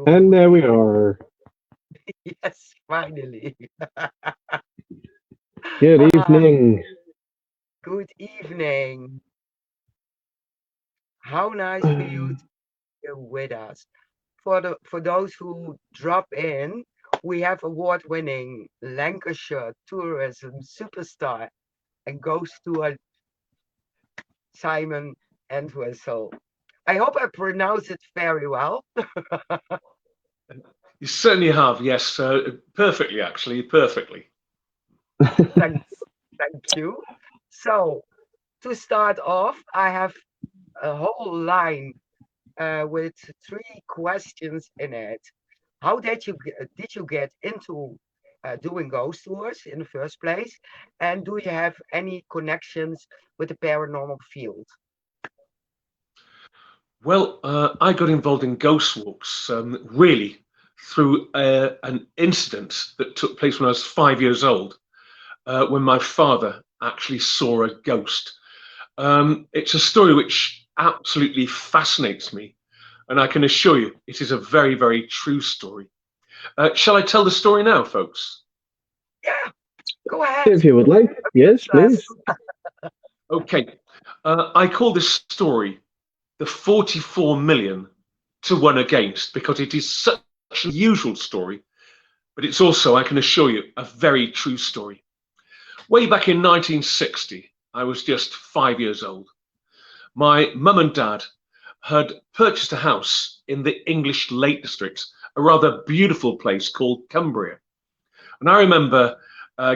And Good. there we are. Yes, finally. Good Ah, evening. good evening. How nice for you to be here with us. For those who drop in, we have award-winning Lancashire tourism superstar and ghost tour Simon Entwistle. I hope I pronounce it very well. You certainly have, yes, perfectly, actually, perfectly. Thanks, thank you. So to start off, I have a whole line with three questions in it. How did you get into doing ghost tours in the first place? And do you have any connections with the paranormal field? Well, I got involved in ghost walks really through an incident that took place when I was 5 years old, when my father actually saw a ghost. It's a story which absolutely fascinates me, and I can assure you it is a very, very true story. Shall I tell the story now, folks? Yeah, go ahead. If you would like, yes, Amuse us. please. Okay, I call this story the 44 million to one against because it is such an unusual story, but it's also, I can assure you, a very true story. Way back in 1960, I was just 5 years old. My mum and dad had purchased a house in the English Lake District, a rather beautiful place called Cumbria. And I remember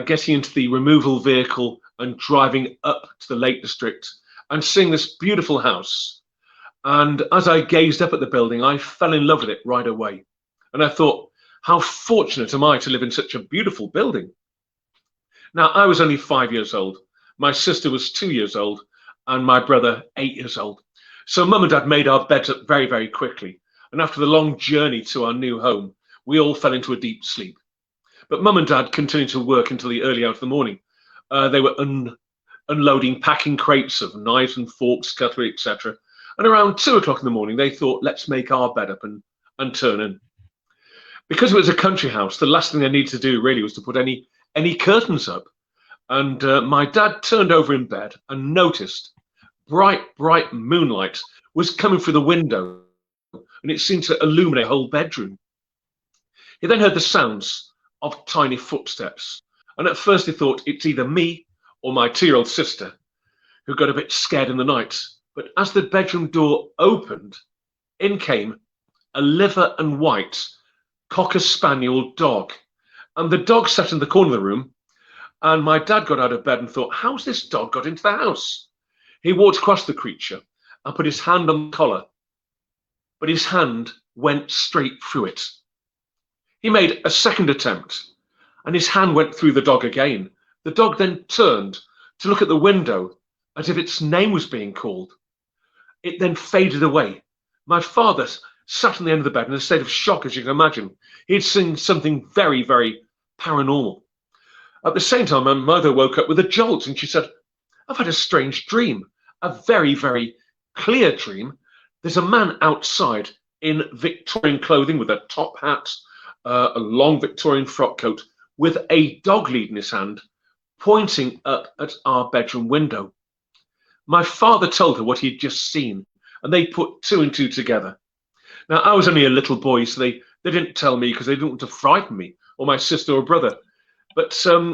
getting into the removal vehicle and driving up to the Lake District and seeing this beautiful house. And as I gazed up at the building, I fell in love with it right away. And I thought, how fortunate am I to live in such a beautiful building? Now, I was only 5 years old. My sister was 2 years old, and my brother 8 years old. So mum and dad made our beds up very, very quickly. And after the long journey to our new home, we all fell into a deep sleep. But mum and dad continued to work until the early hours of the morning. They were unloading packing crates of knives and forks, cutlery, etc. And around 2 o'clock in the morning, they thought, let's make our bed up and turn in. Because it was a country house, the last thing they needed to do really was to put any curtains up. And my dad turned over in bed and noticed bright moonlight was coming through the window, and it seemed to illuminate the whole bedroom. He then heard the sounds of tiny footsteps, and at first he thought it's either me or my 2-year-old sister, who got a bit scared in the night. But as the bedroom door opened, in came a liver and white cocker spaniel dog. And the dog sat in the corner of the room, and my dad got out of bed and thought, how's this dog got into the house? He walked across the creature and put his hand on the collar, but his hand went straight through it. He made a second attempt, and his hand went through the dog again. The dog then turned to look at the window as if its name was being called. It then faded away. My father sat on the end of the bed in a state of shock, as you can imagine. He'd seen something very, very paranormal. At the same time, my mother woke up with a jolt, and she said, I've had a strange dream, a very, very clear dream. There's a man outside in Victorian clothing with a top hat, a long Victorian frock coat, with a dog lead in his hand, pointing up at our bedroom window. My father told her what he'd just seen, and they put two and two together. Now, I was only a little boy, so they didn't tell me because they didn't want to frighten me or my sister or brother. But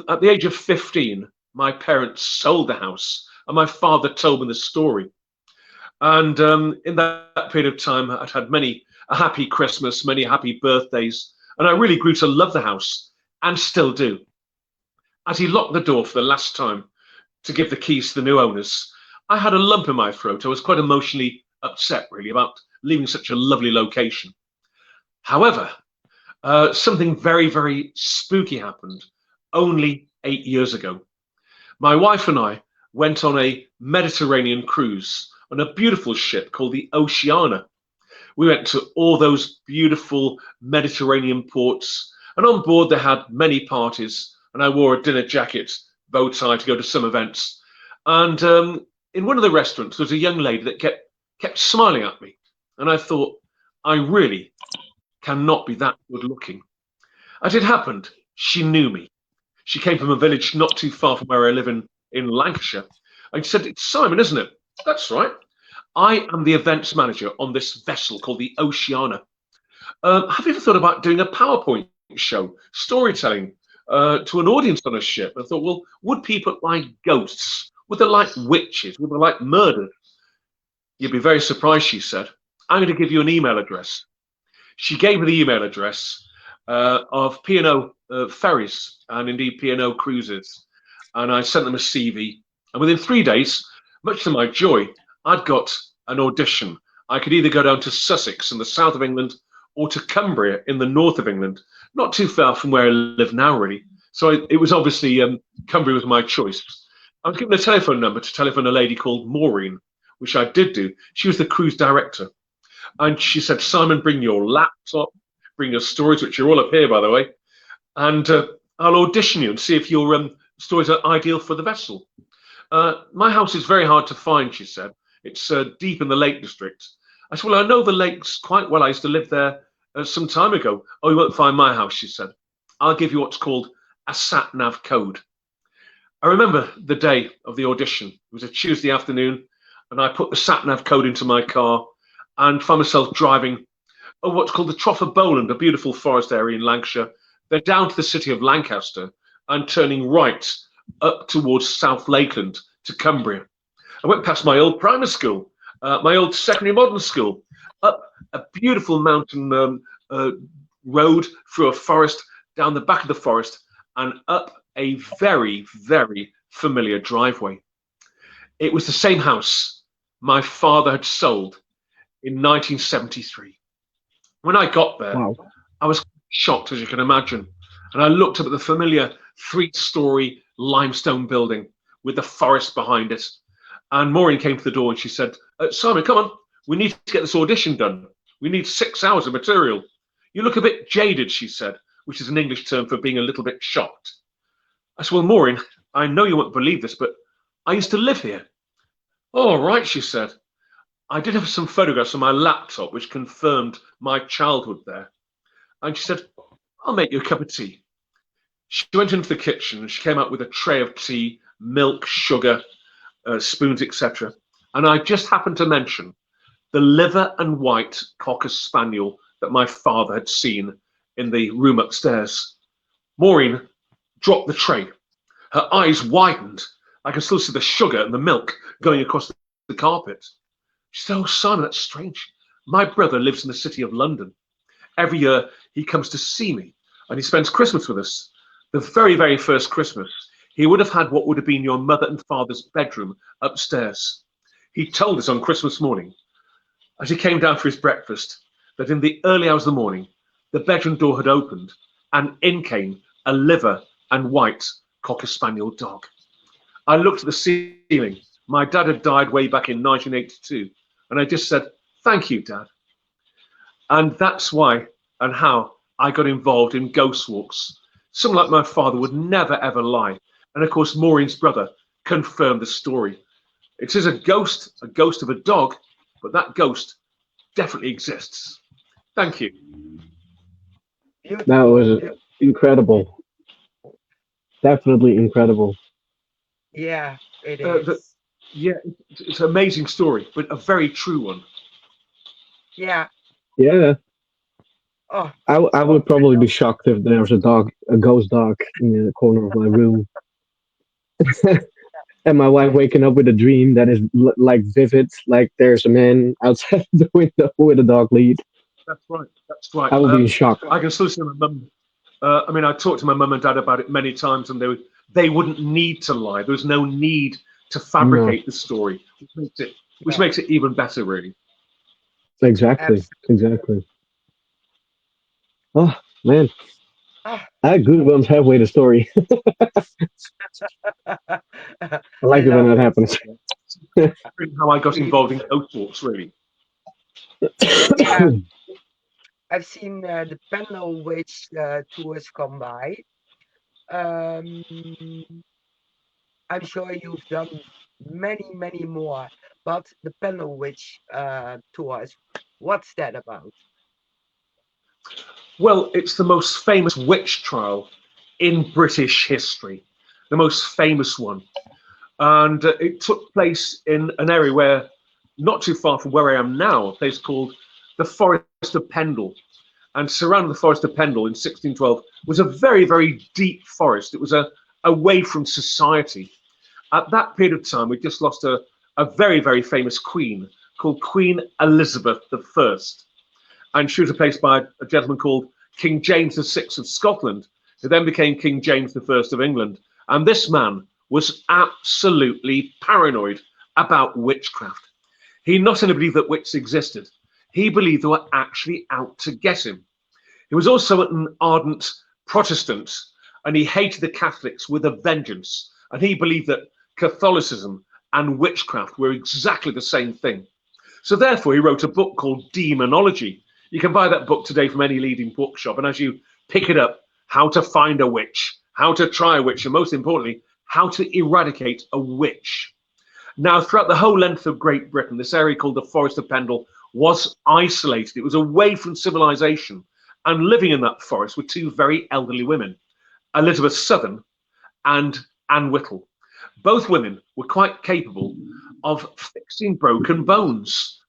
at the age of 15, my parents sold the house, and my father told me the story. And in that period of time, I'd had a happy Christmas, many happy birthdays, and I really grew to love the house, and still do. As he locked the door for the last time to give the keys to the new owners, I had a lump in my throat. I was quite emotionally upset, really, about leaving such a lovely location. However, something very, very spooky happened only 8 years ago. My wife and I went on a Mediterranean cruise on a beautiful ship called the Oceana. We went to all those beautiful Mediterranean ports, and on board they had many parties, and I wore a dinner jacket, bow tie to go to some events. And in one of the restaurants, there was a young lady that kept smiling at me. And I thought, I really cannot be that good looking. As it happened, she knew me. She came from a village not too far from where I live in Lancashire. And she said, "It's Simon, isn't it?" "That's right. I am the events manager on this vessel called the Oceana. Have you ever thought about doing a PowerPoint show, storytelling to an audience on a ship?" I thought, well, would people like ghosts? Would they like witches? Would they like murder? "You'd be very surprised," she said. "I'm going to give you an email address." She gave me the email address of P&O ferries and indeed P&O cruises. And I sent them a CV. And within 3 days, much to my joy, I'd got an audition. I could either go down to Sussex in the south of England or to Cumbria in the north of England, not too far from where I live now, really. So it was obviously Cumbria was my choice. I was given a telephone number to telephone a lady called Maureen, which I did do. She was the cruise director. And she said, "Simon, bring your laptop, bring your stories," which are all up here, by the way, "and I'll audition you and see if your stories are ideal for the vessel." "My house is very hard to find," she said. "It's deep in the Lake District." I said, "Well, I know the lakes quite well. I used to live there some time ago." "Oh, you won't find my house," she said. "I'll give you what's called a sat-nav code." I remember the day of the audition. It was a Tuesday afternoon, and I put the sat-nav code into my car and found myself driving what's called the Trough of Bowland, a beautiful forest area in Lancashire, then down to the city of Lancaster and turning right up towards South Lakeland to Cumbria. I went past my old primary school, my old secondary modern school, up a beautiful mountain road through a forest, down the back of the forest, and up a very, very familiar driveway. It was the same house my father had sold in 1973. When I got there, Wow. I was shocked, as you can imagine. And I looked up at the familiar 3-story limestone building with the forest behind it. And Maureen came to the door and she said, "Simon, come on. We need to get this audition done. We need 6 hours of material. You look a bit jaded," she said, which is an English term for being a little bit shocked. I said, "Well, Maureen, I know you won't believe this, but I used to live here." "Oh, all right," she said. I did have some photographs on my laptop which confirmed my childhood there. And she said, "I'll make you a cup of tea." She went into the kitchen and she came out with a tray of tea, milk, sugar, spoons, etc. And I just happened to mention the liver and white cocker spaniel that my father had seen in the room upstairs. Maureen dropped the tray. Her eyes widened. I can still see the sugar and the milk going across the carpet. She said, "Oh, Simon, that's strange. My brother lives in the city of London. Every year he comes to see me and he spends Christmas with us. The very, very first Christmas, he would have had what would have been your mother and father's bedroom upstairs. He told us on Christmas morning, as he came down for his breakfast, that in the early hours of the morning, the bedroom door had opened and in came a liver and white cocker spaniel dog. I looked at the ceiling. My dad had died way back in 1982. And I just said, 'Thank you, Dad.' And that's why and how I got involved in ghost walks. Someone like my father would never, ever lie. And of course, Maureen's brother confirmed the story. It is a ghost of a dog, but that ghost definitely exists. Thank you. That Beautiful. was incredible. Definitely incredible. Yeah, it The, is. yeah, it's an amazing story, but a very true one. Yeah. Yeah. Oh, I would probably be shocked if there was a ghost dog in the corner of my room. And my wife waking up with a dream that is like vivid, like there's a man outside the window with a dog lead. That's right. That's right. I would be in shock. I can still see my mum. I mean, I talked to my mum and dad about it many times, and they wouldn't need to lie. There was no need to No, fabricate the story, which yeah, makes it even better, really. exactly, absolutely. exactly. Oh man, Ah, I had goosebumps halfway the story. I I like it when love that it. happens. How I got Me involved in too. ghost walks, really. Yeah, I've seen the pendle which tours come by. Um, I'm sure you've done many, many more. But the Pendle Witch tours, what's that about? Well, it's the most famous witch trial in British history, the most famous one. And it took place in an area where, not too far from where I am now, a place called the Forest of Pendle. And surrounding the Forest of Pendle in 1612 was a very, very deep forest. It was away from society. At that period of time, we just lost a very, very famous queen called Queen Elizabeth I. And she was replaced by a gentleman called King James VI of Scotland, who then became King James I of England. And this man was absolutely paranoid about witchcraft. He not only believed that witches existed, he believed they were actually out to get him. He was also an ardent Protestant, and he hated the Catholics with a vengeance. And he believed that Catholicism and witchcraft were exactly the same thing. So therefore, he wrote a book called Demonology. You can buy that book today from any leading bookshop. And as you pick it up, how to find a witch, how to try a witch, and most importantly, how to eradicate a witch. Now, throughout the whole length of Great Britain, this area called the Forest of Pendle was isolated. It was away from civilization. And living in that forest were two very elderly women, Elizabeth Southern and Anne Whittle. Both women were quite capable of fixing broken bones.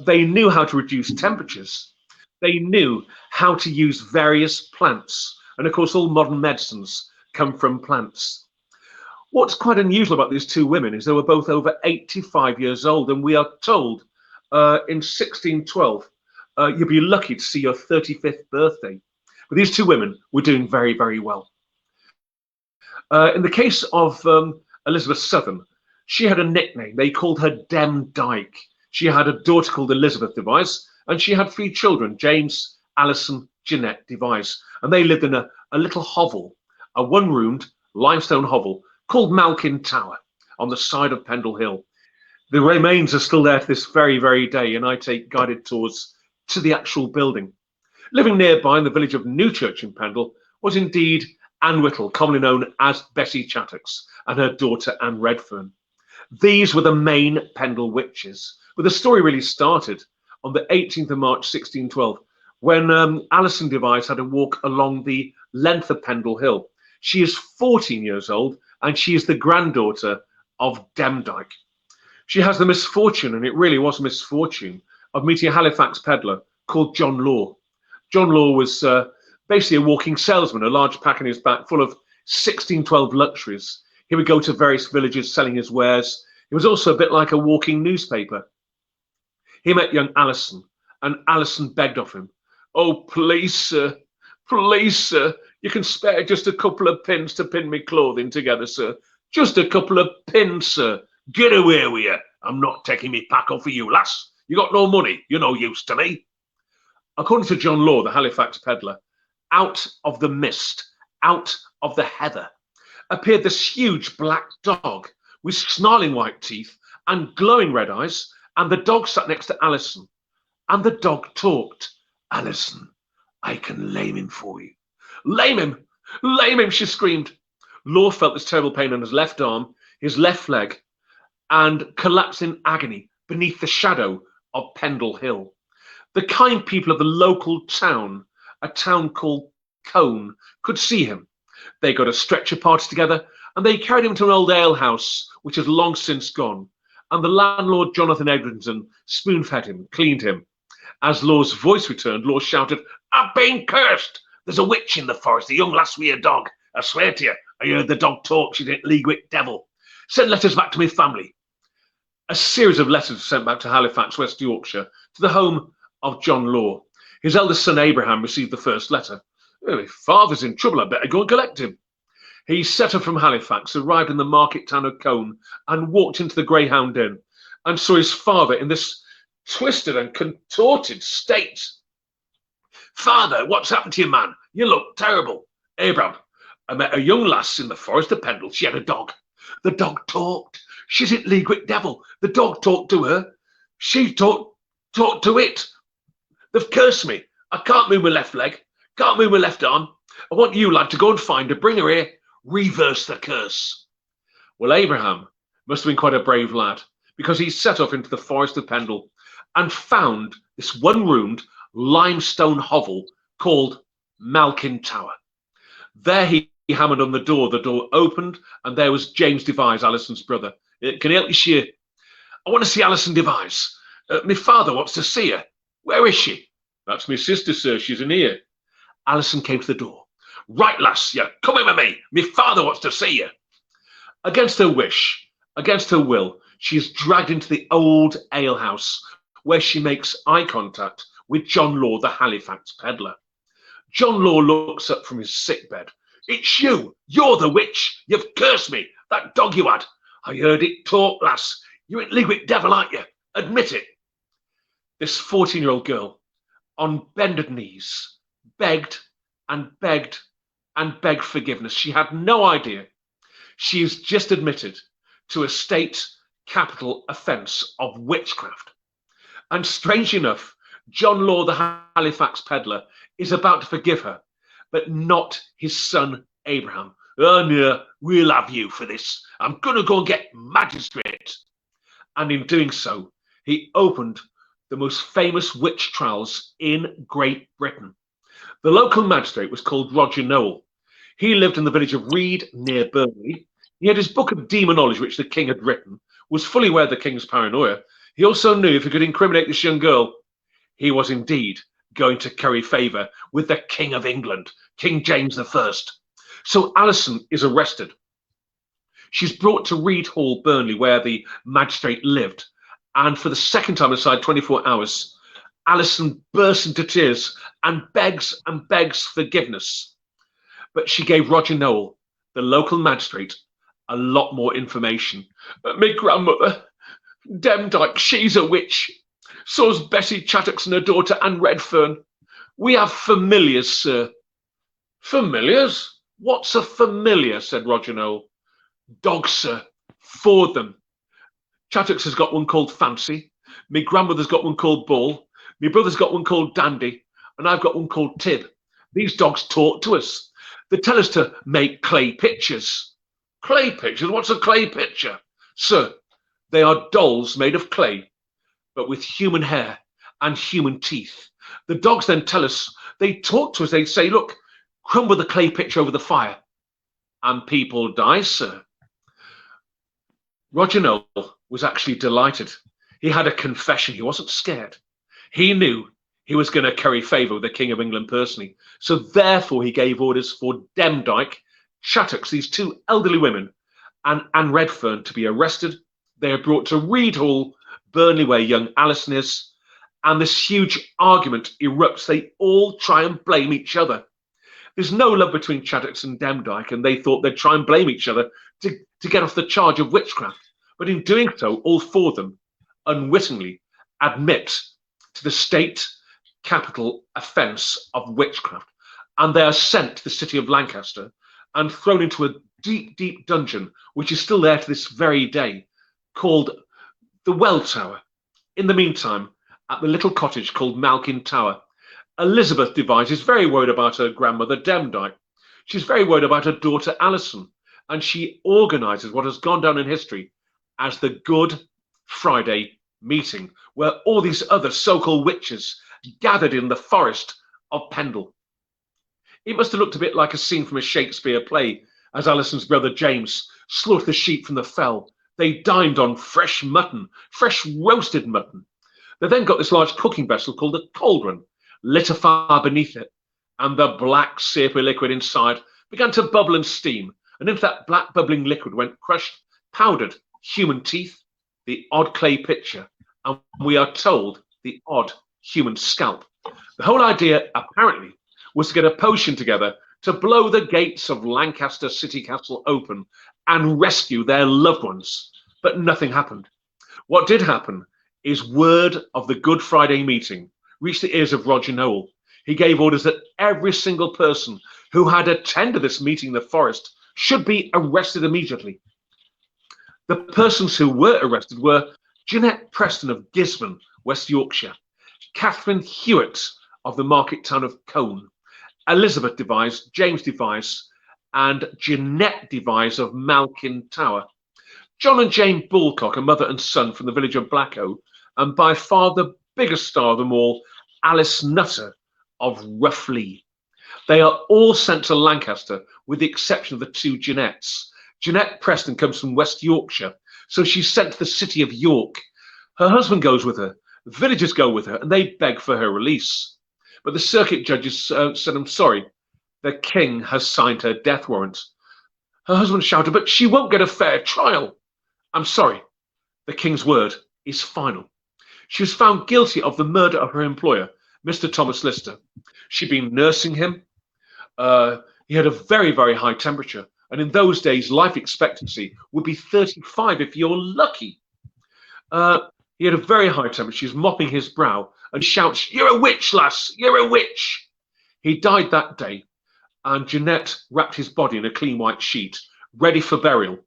They knew how to reduce temperatures. They knew how to use various plants. And of course, all modern medicines come from plants. What's quite unusual about these two women is they were both over 85 years old. And we are told in 1612, you'll be lucky to see your 35th birthday. But these two women were doing very, very well. In the case of Elizabeth Southern, she had a nickname. They called her Dem Dyke. She had a daughter called Elizabeth Device, and she had 3 children, James, Alison, Jeanette Device. And they lived in a little hovel, a one-roomed limestone hovel called Malkin Tower on the side of Pendle Hill. The remains are still there to this very, very day, and I take guided tours to the actual building. Living nearby in the village of Newchurch in Pendle was indeed Anne Whittle, commonly known as Bessie Chattox, and her daughter Anne Redfern. These were the main Pendle witches, but the story really started on the 18th of March 1612, when Alison Device had a walk along the length of Pendle Hill. She is 14 years old, and she is the granddaughter of Demdike. She has the misfortune, and it really was a misfortune, of meeting a Halifax peddler called John Law. John Law was basically a walking salesman, a large pack on his back full of 1612 luxuries. He would go to various villages selling his wares. He was also a bit like a walking newspaper. He met young Alison, and Alison begged of him, "Oh, please, sir, you can spare just a couple of pins to pin me clothing together, sir. Just a couple of pins, sir. Get away with you. I'm not taking me pack off for you, lass. You got no money. You're no use to me." According to John Law, the Halifax peddler, out of the mist, out of the heather, appeared this huge black dog with snarling white teeth and glowing red eyes, and the dog sat next to Alison. And the dog talked. "Alison, I can lame him for you." "Lame him! Lame him!" she screamed. Law felt this terrible pain on his left arm, his left leg, and collapsed in agony beneath the shadow of Pendle Hill. The kind people of the local town, a town called Cone, could see him. They got a stretcher party together, and they carried him to an old alehouse, which has long since gone. And the landlord, Jonathan Edrington, spoon-fed him, cleaned him. As Law's voice returned, Law shouted, "I've been cursed! There's a witch in the forest, a young lass with a dog. I swear to you, I heard the dog talk. She didn't league with devil. Send letters back to my family." A series of letters were sent back to Halifax, West Yorkshire, to the home of John Law. His eldest son, Abraham, received the first letter. "Oh, my father's in trouble. I better go and collect him." He set off from Halifax, arrived in the market town of Cone, and walked into the Greyhound Inn, and saw his father in this twisted and contorted state. "Father, what's happened to you, man? You look terrible." "Abraham, I met a young lass in the Forest of Pendle. She had a dog. The dog talked. She's in league with devil. The dog talked to her. She talked to it. They've cursed me. I can't move my left leg. Can't move my left arm. I want you, lad, to go and find her, bring her here, reverse the curse." Well, Abraham must have been quite a brave lad, because he set off into the forest of Pendle and found this one-roomed limestone hovel called Malkin Tower. There he hammered on the door. The door opened, and there was James Devise, Alison's brother. Can you help me, sir? I want to see Alison Devise. My father wants to see her. Where is she? That's my sister, sir. She's in here. Alison came to the door. Right, lass, you're coming with me. My father wants to see you. Against her wish, against her will, she is dragged into the old alehouse, where she makes eye contact with John Law, the Halifax peddler. John Law looks up from his sick bed. It's you. You're the witch. You've cursed me. That dog you had. I heard it talk, lass. You're in league with devil, aren't you? Admit it. This 14-year-old girl, on bended knees, begged and begged and begged forgiveness. She had no idea. She has just admitted to a state capital offence of witchcraft. And strange enough, John Law, the Halifax peddler, is about to forgive her, but not his son Abraham. Oh no, we'll have you for this. I'm going to go and get magistrate. And in doing so, he opened the most famous witch trials in Great Britain. The local magistrate was called Roger Nowell. He lived in the village of Reed near Burnley. He had his book of demonology, which the king had written, was fully aware of the king's paranoia. He also knew if he could incriminate this young girl, he was indeed going to curry favour with the King of England, King James I. So Alison is arrested. She's brought to Reed Hall, Burnley, where the magistrate lived. And for the second time inside 24 hours, Alison bursts into tears and begs forgiveness. But she gave Roger Nowell, the local magistrate, a lot more information. My grandmother, Demdike, she's a witch. So's Bessie Chattox and her daughter Anne Redfern. We have familiars, sir. Familiars? What's a familiar? Said Roger Nowell. Dogs, sir. 4 of them. Chattox has got one called Fancy. My grandmother's got one called Bull. My brother's got one called Dandy. And I've got one called Tib. These dogs talk to us. They tell us to make clay pictures. Clay pictures? What's a clay picture? Sir, they are dolls made of clay, but with human hair and human teeth. The dogs then tell us, they talk to us, they say, look, crumble the clay picture over the fire. And people die, sir. Roger Nowell was actually delighted. He had a confession. He wasn't scared. He knew he was going to curry favour with the King of England personally. So therefore he gave orders for Demdike, Chattox, these 2 elderly women, and Anne Redfern to be arrested. They are brought to Reed Hall, Burnley, where young Alison is, and this huge argument erupts. They all try and blame each other. There's no love between Chattox and Demdike, and they thought they'd try and blame each other to get off the charge of witchcraft. But in doing so, all 4 of them unwittingly admit to the state capital offence of witchcraft, and they are sent to the city of Lancaster and thrown into a deep, deep dungeon, which is still there to this very day, called the Well Tower. In the meantime, at the little cottage called Malkin Tower, Elizabeth Devise is very worried about her grandmother Demdike. She's very worried about her daughter Alison, and she organises what has gone down in history as the Good Friday meeting, where all these other so-called witches gathered in the forest of Pendle. It must have looked a bit like a scene from a Shakespeare play, as Alison's brother James slaughtered the sheep from the fell. They dined on fresh mutton, fresh roasted mutton. They then got this large cooking vessel called a cauldron, lit a fire beneath it, and the black syrupy liquid inside began to bubble and steam, and into that black bubbling liquid went crushed, powdered human teeth, the odd clay picture, and we are told the odd human scalp. The whole idea, apparently, was to get a potion together to blow the gates of Lancaster City Castle open and rescue their loved ones. But nothing happened. What did happen is word of the Good Friday meeting reached the ears of Roger Nowell. He gave orders that every single person who had attended this meeting in the forest should be arrested immediately. The persons who were arrested were Jeanette Preston of Gisborne, West Yorkshire, Catherine Hewitt of the market town of Colne, Elizabeth Devise, James Devise, and Jeanette Devise of Malkin Tower. John and Jane Bullcock, a mother and son from the village of Blacko, and by far the biggest star of them all, Alice Nutter of Roughly. They are all sent to Lancaster, with the exception of the two Jeanettes. Jeanette Preston comes from West Yorkshire, so she's sent to the city of York. Her husband goes with her, villagers go with her, and they beg for her release. But the circuit judges said, I'm sorry, the king has signed her death warrant. Her husband shouted, but she won't get a fair trial. I'm sorry, the king's word is final. She was found guilty of the murder of her employer, Mr. Thomas Lister. She'd been nursing him. He had a very, very high temperature. And in those days, life expectancy would be 35 if you're lucky. He had a very high temperature. She was mopping his brow and shouts, you're a witch, lass, you're a witch. He died that day, and Jeanette wrapped his body in a clean white sheet, ready for burial.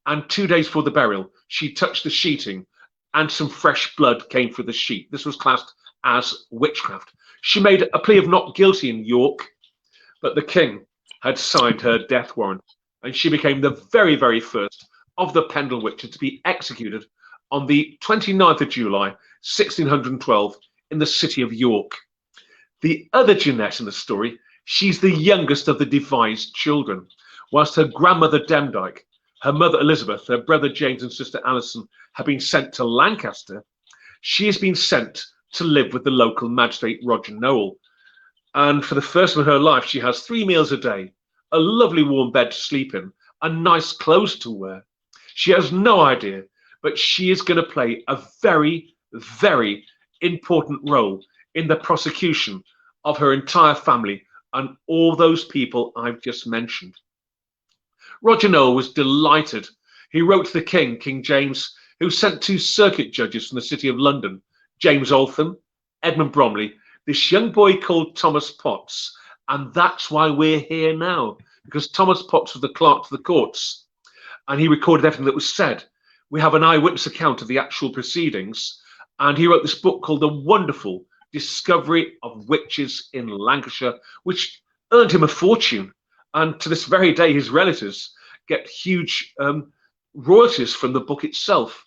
And 2 days before the burial, she touched the sheeting and some fresh blood came through the sheet. This was classed as witchcraft. She made a plea of not guilty in York, but the king had signed her death warrant, and she became the very, very first of the Pendle witches to be executed on the 29th of July, 1612, in the city of York. The other Jeanette in the story, she's the youngest of the devised children, whilst her grandmother Demdike, her mother Elizabeth, her brother James and sister Alison have been sent to Lancaster. She has been sent to live with the local magistrate Roger Noel. And for the first time in her life, she has 3 meals a day, a lovely warm bed to sleep in, and nice clothes to wear. She has no idea, but she is going to play a very, very important role in the prosecution of her entire family and all those people I've just mentioned. Roger Noel was delighted. He wrote to the king, King James, who sent 2 circuit judges from the city of London, James Altham, Edmund Bromley, this young boy called Thomas Potts. And that's why we're here now, because Thomas Potts was the clerk to the courts, and he recorded everything that was said. We have an eyewitness account of the actual proceedings, and he wrote this book called The Wonderful Discovery of Witches in Lancashire, which earned him a fortune. And to this very day, his relatives get huge royalties from the book itself.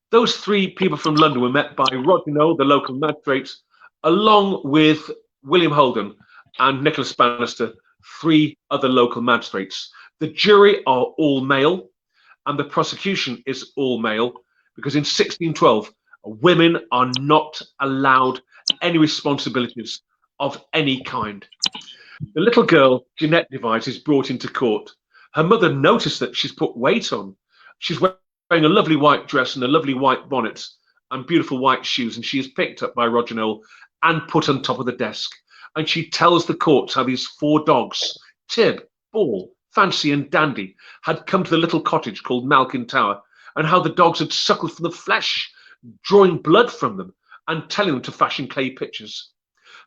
Those 3 people from London were met by Roger Noel, the local magistrate, along with William Holden and Nicholas Bannister, 3 other local magistrates. The jury are all male, and the prosecution is all male, because in 1612, women are not allowed any responsibilities of any kind. The little girl, Jeanette Device, is brought into court. Her mother noticed that she's put weight on. She's wearing a lovely white dress and a lovely white bonnet and beautiful white shoes, and she is picked up by Roger Noel and put on top of the desk. And she tells the court how these 4 dogs, Tib, Ball, Fancy and Dandy, had come to the little cottage called Malkin Tower, and how the dogs had suckled from the flesh, drawing blood from them and telling them to fashion clay pitchers.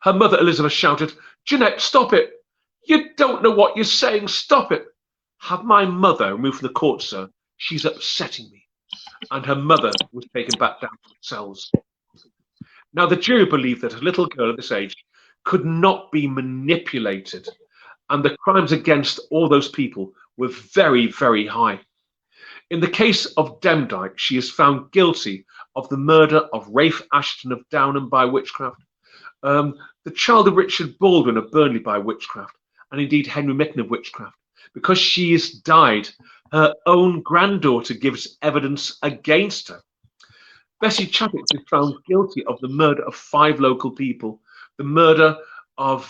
Her mother Elizabeth shouted, Jeanette, stop it. You don't know what you're saying. Stop it. Have my mother removed from the court, sir. She's upsetting me. And her mother was taken back down to the cells. Now, the jury believed that a little girl at this age could not be manipulated, and the crimes against all those people were very, very high. In the case of Demdike, she is found guilty of the murder of Rafe Ashton of Downham by witchcraft, the child of Richard Baldwin of Burnley by witchcraft, and indeed Henry Mitten of witchcraft. Because she has died, her own granddaughter gives evidence against her. Bessie Chadwick is found guilty of the murder of 5 local people, the murder of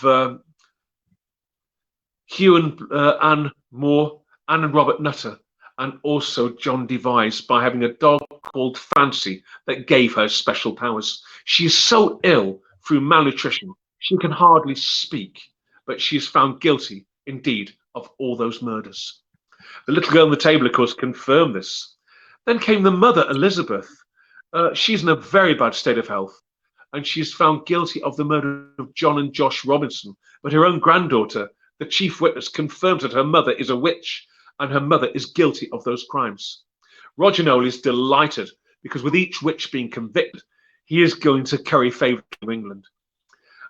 Hugh and Anne Moore, Anne and Robert Nutter, and also John Device, by having a dog called Fancy that gave her special powers. She is so ill through malnutrition, she can hardly speak, but she is found guilty, indeed, of all those murders. The little girl on the table, of course, confirmed this. Then came the mother, Elizabeth. She's in a very bad state of health, and she is found guilty of the murder of John and Josh Robinson. But her own granddaughter, the chief witness, confirms that her mother is a witch, and her mother is guilty of those crimes. Roger Noel is delighted, because with each witch being convicted, he is going to curry favour to England.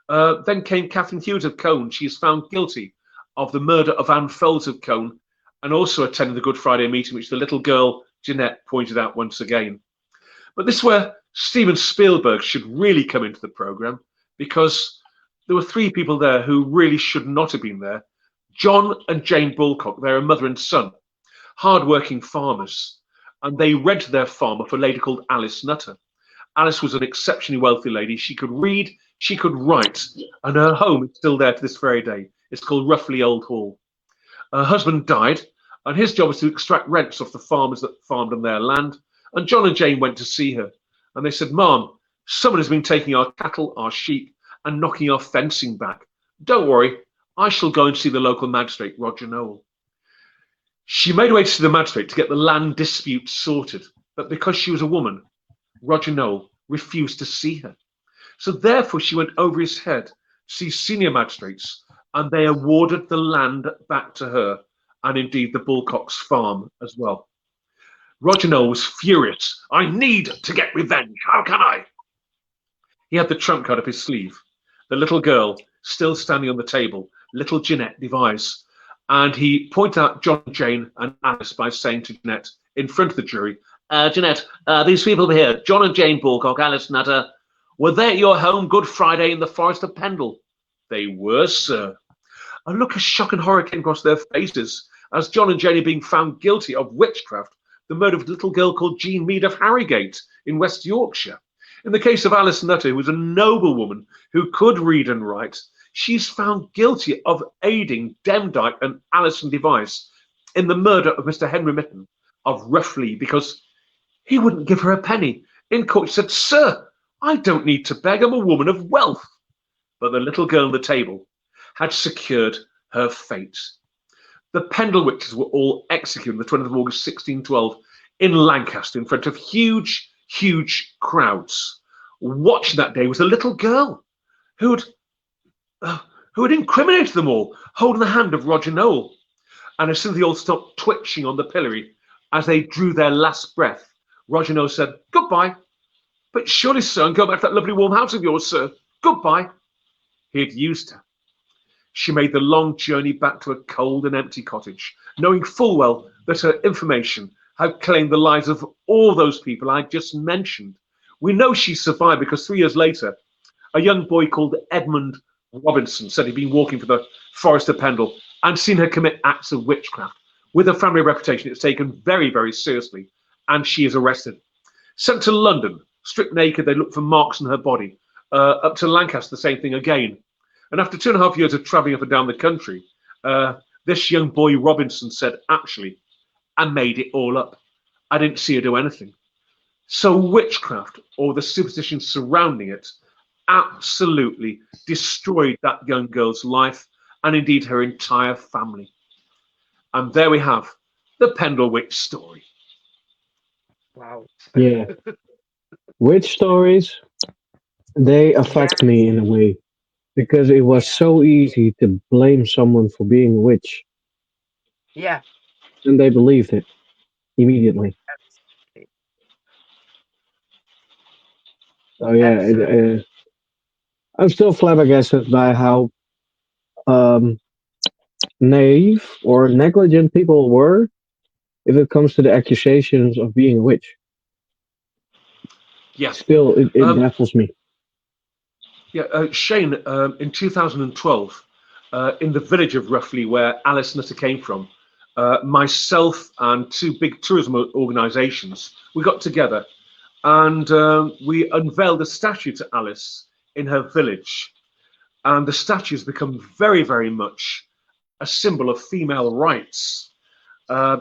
Then came Catherine Hughes of Cone. She is found guilty of the murder of Anne Foles of Cone and also attended the Good Friday meeting, which the little girl, Jeanette, pointed out once again. But this is where Steven Spielberg should really come into the programme, because there were three people there who really should not have been there. John and Jane Bulcock, they're a mother and son, hard-working farmers, and they rented their farm off a lady called Alice Nutter. Alice was an exceptionally wealthy lady. She could read, she could write, and her home is still there to this very day. It's called Roughly Old Hall. Her husband died, and his job was to extract rents off the farmers that farmed on their land. And John and Jane went to see her, and they said, "Mom, someone has been taking our cattle, our sheep, and knocking our fencing back. Don't worry, I shall go and see the local magistrate, Roger Noel." She made her way to the magistrate to get the land dispute sorted, but because she was a woman, Roger Noel refused to see her. So therefore she went over his head to see senior magistrates, and they awarded the land back to her, and indeed the Bulcock's farm as well. Roger Noel was furious. "I need to get revenge. How can I?" He had the trump card up his sleeve. The little girl still standing on the table, little Jeanette Device. And he pointed out John, Jane, and Alice by saying to Jeanette in front of the jury, "Jeanette, these people over here, John and Jane Bulcock, Alice Nutter, were they at your home Good Friday in the forest of Pendle?" "They were, sir." A look of shock and horror came across their faces as John and Jane are being found guilty of witchcraft, the murder of a little girl called Jean Mead of Harrogate in West Yorkshire. In the case of Alice Nutter, who was a noble woman who could read and write, she's found guilty of aiding Demdike and Alison Device in the murder of Mr. Henry Mitten of Roughly, because he wouldn't give her a penny. In court, she said, "Sir, I don't need to beg. I'm a woman of wealth." But the little girl on the table had secured her fate. The Pendle witches were all executed on the 20th of August 1612 in Lancaster in front of huge crowds. Watching that day was a little girl who had incriminated them all, holding the hand of Roger Noel. And as soon as they all stopped twitching on the pillory as they drew their last breath, Roger Noel said, "Goodbye. But surely, sir, and go back to that lovely warm house of yours, sir. Goodbye." He had used her. She made the long journey back to a cold and empty cottage, knowing full well that her information had claimed the lives of all those people I just mentioned. We know she survived because 3 years later, a young boy called Edmund Robinson said he'd been walking for the forest of Pendle and seen her commit acts of witchcraft. With her family reputation, it's taken very seriously, and she is arrested. Sent to London, stripped naked, they looked for marks on her body. Up to Lancaster, the same thing again. And after 2.5 years of travelling up and down the country, this young boy Robinson said, "Actually, I made it all up. I didn't see her do anything." So witchcraft, or the superstition surrounding it, absolutely destroyed that young girl's life, and indeed her entire family. And there we have the Pendle witch story. Wow. Yeah. Witch stories, they affect Yes. me in a way because it was Yeah. so easy to blame someone for being a witch, Yeah. and they believed it immediately. Absolutely. So yeah, Absolutely. I'm still flabbergasted by how um, naive or negligent people were if it comes to the accusations of being a witch. Yeah. Still, it Um, baffles me. Shane, in 2012, in the village of Roughly, where Alice Nutter came from, myself and two big tourism organisations, we got together and we unveiled a statue to Alice in her village. And the statue has become very much a symbol of female rights,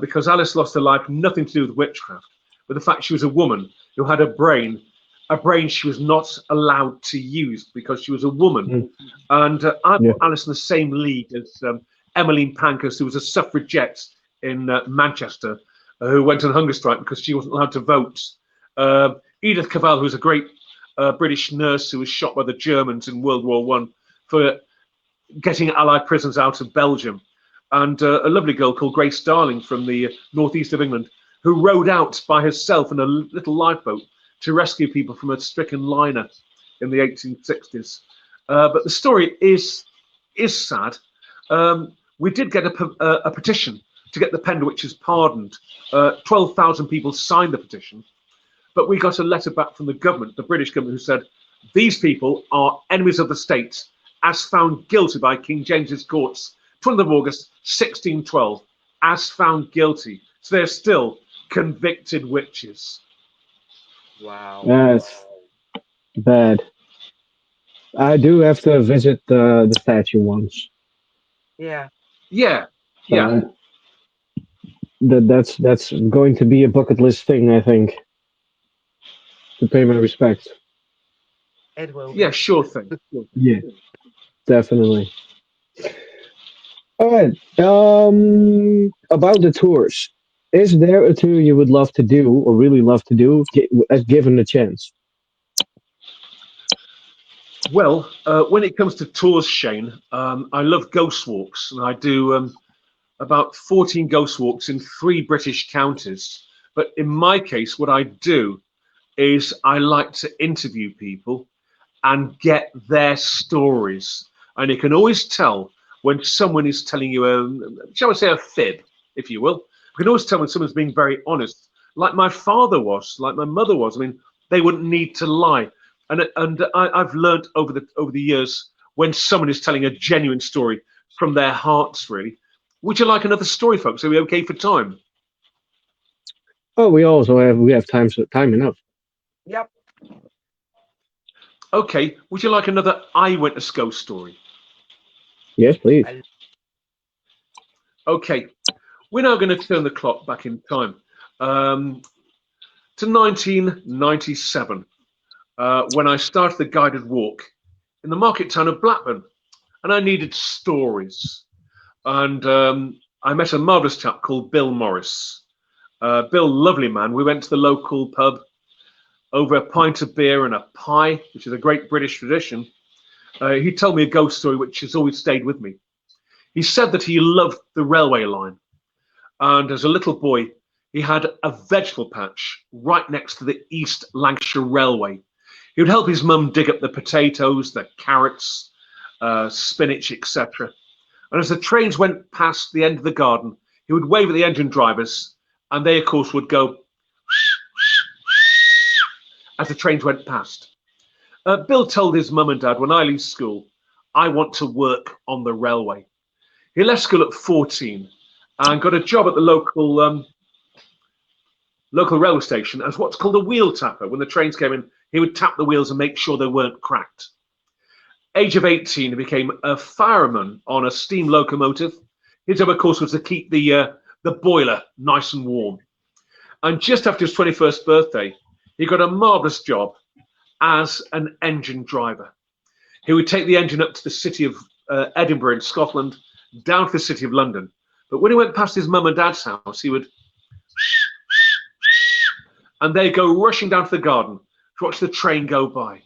because Alice lost her life nothing to do with witchcraft, but the fact she was a woman who had a brain she was not allowed to use because she was a woman. Mm, And I yeah. put Alice in the same league as Emmeline Pankhurst, who was a suffragette in Manchester, who went on hunger strike because she wasn't allowed to vote. Edith Cavell, who was a great British nurse who was shot by the Germans in World War One for getting Allied prisoners out of Belgium. And a lovely girl called Grace Darling from the northeast of England, who rowed out by herself in a little lifeboat to rescue people from a stricken liner in the 1860s. But the story is sad. We did get a petition to get the pendle witches pardoned. 12,000 people signed the petition, but we got a letter back from the government, the British government, who said these people are enemies of the state, as found guilty by King James's courts, 12th of August 1612, as found guilty. So they're still convicted witches. Wow. That's bad. I do have to visit the statue once. Yeah. Yeah, yeah, So that's going to be a bucket list thing, I think, to pay my respects. It will yeah, be. sure thing. Sure thing. Yeah, definitely. All right. About the tours, is there a tour you would love to do or really love to do, given the chance? Well, when it comes to tours, Shane, I love ghost walks, and I do about 14 ghost walks in 3 British counties. But in my case, what I do is I like to interview people and get their stories. And you can always tell when someone is telling you shall I say, a fib, if you will. You can always tell when someone's being very honest, like my father was, like my mother was. I mean, they wouldn't need to lie. And I've learned over the years when someone is telling a genuine story from their hearts, really. Would you like another story, folks? Are we okay for time? Oh, we have time enough. Yep. Okay. Would you like another eyewitness ghost story? Yes, please. Okay. We're now going to turn the clock back in time to 1997, when I started the guided walk in the market town of Blackburn, and I needed stories. And I met a marvellous chap called Bill Morris. Bill, lovely man. We went to the local pub over a pint of beer and a pie, which is a great British tradition. He told me a ghost story which has always stayed with me. He said that he loved the railway line. And as a little boy, he had a vegetable patch right next to the East Lancashire Railway. He would help his mum dig up the potatoes, the carrots, spinach, etc. And as the trains went past the end of the garden, he would wave at the engine drivers, and they, of course, would go as the trains went past. Bill told his mum and dad, when I leave school, I want to work on the railway. He left school at 14 and got a job at the local railway station as what's called a wheel tapper. When the trains came in, he would tap the wheels and make sure they weren't cracked. Age of 18, he became a fireman on a steam locomotive. His job, of course, was to keep the boiler nice and warm. And just after his 21st birthday, he got a marvellous job as an engine driver. He would take the engine up to the city of Edinburgh in Scotland, down to the city of London. But when he went past his mum and dad's house, he would, and they'd go rushing down to the garden to watch the train go by.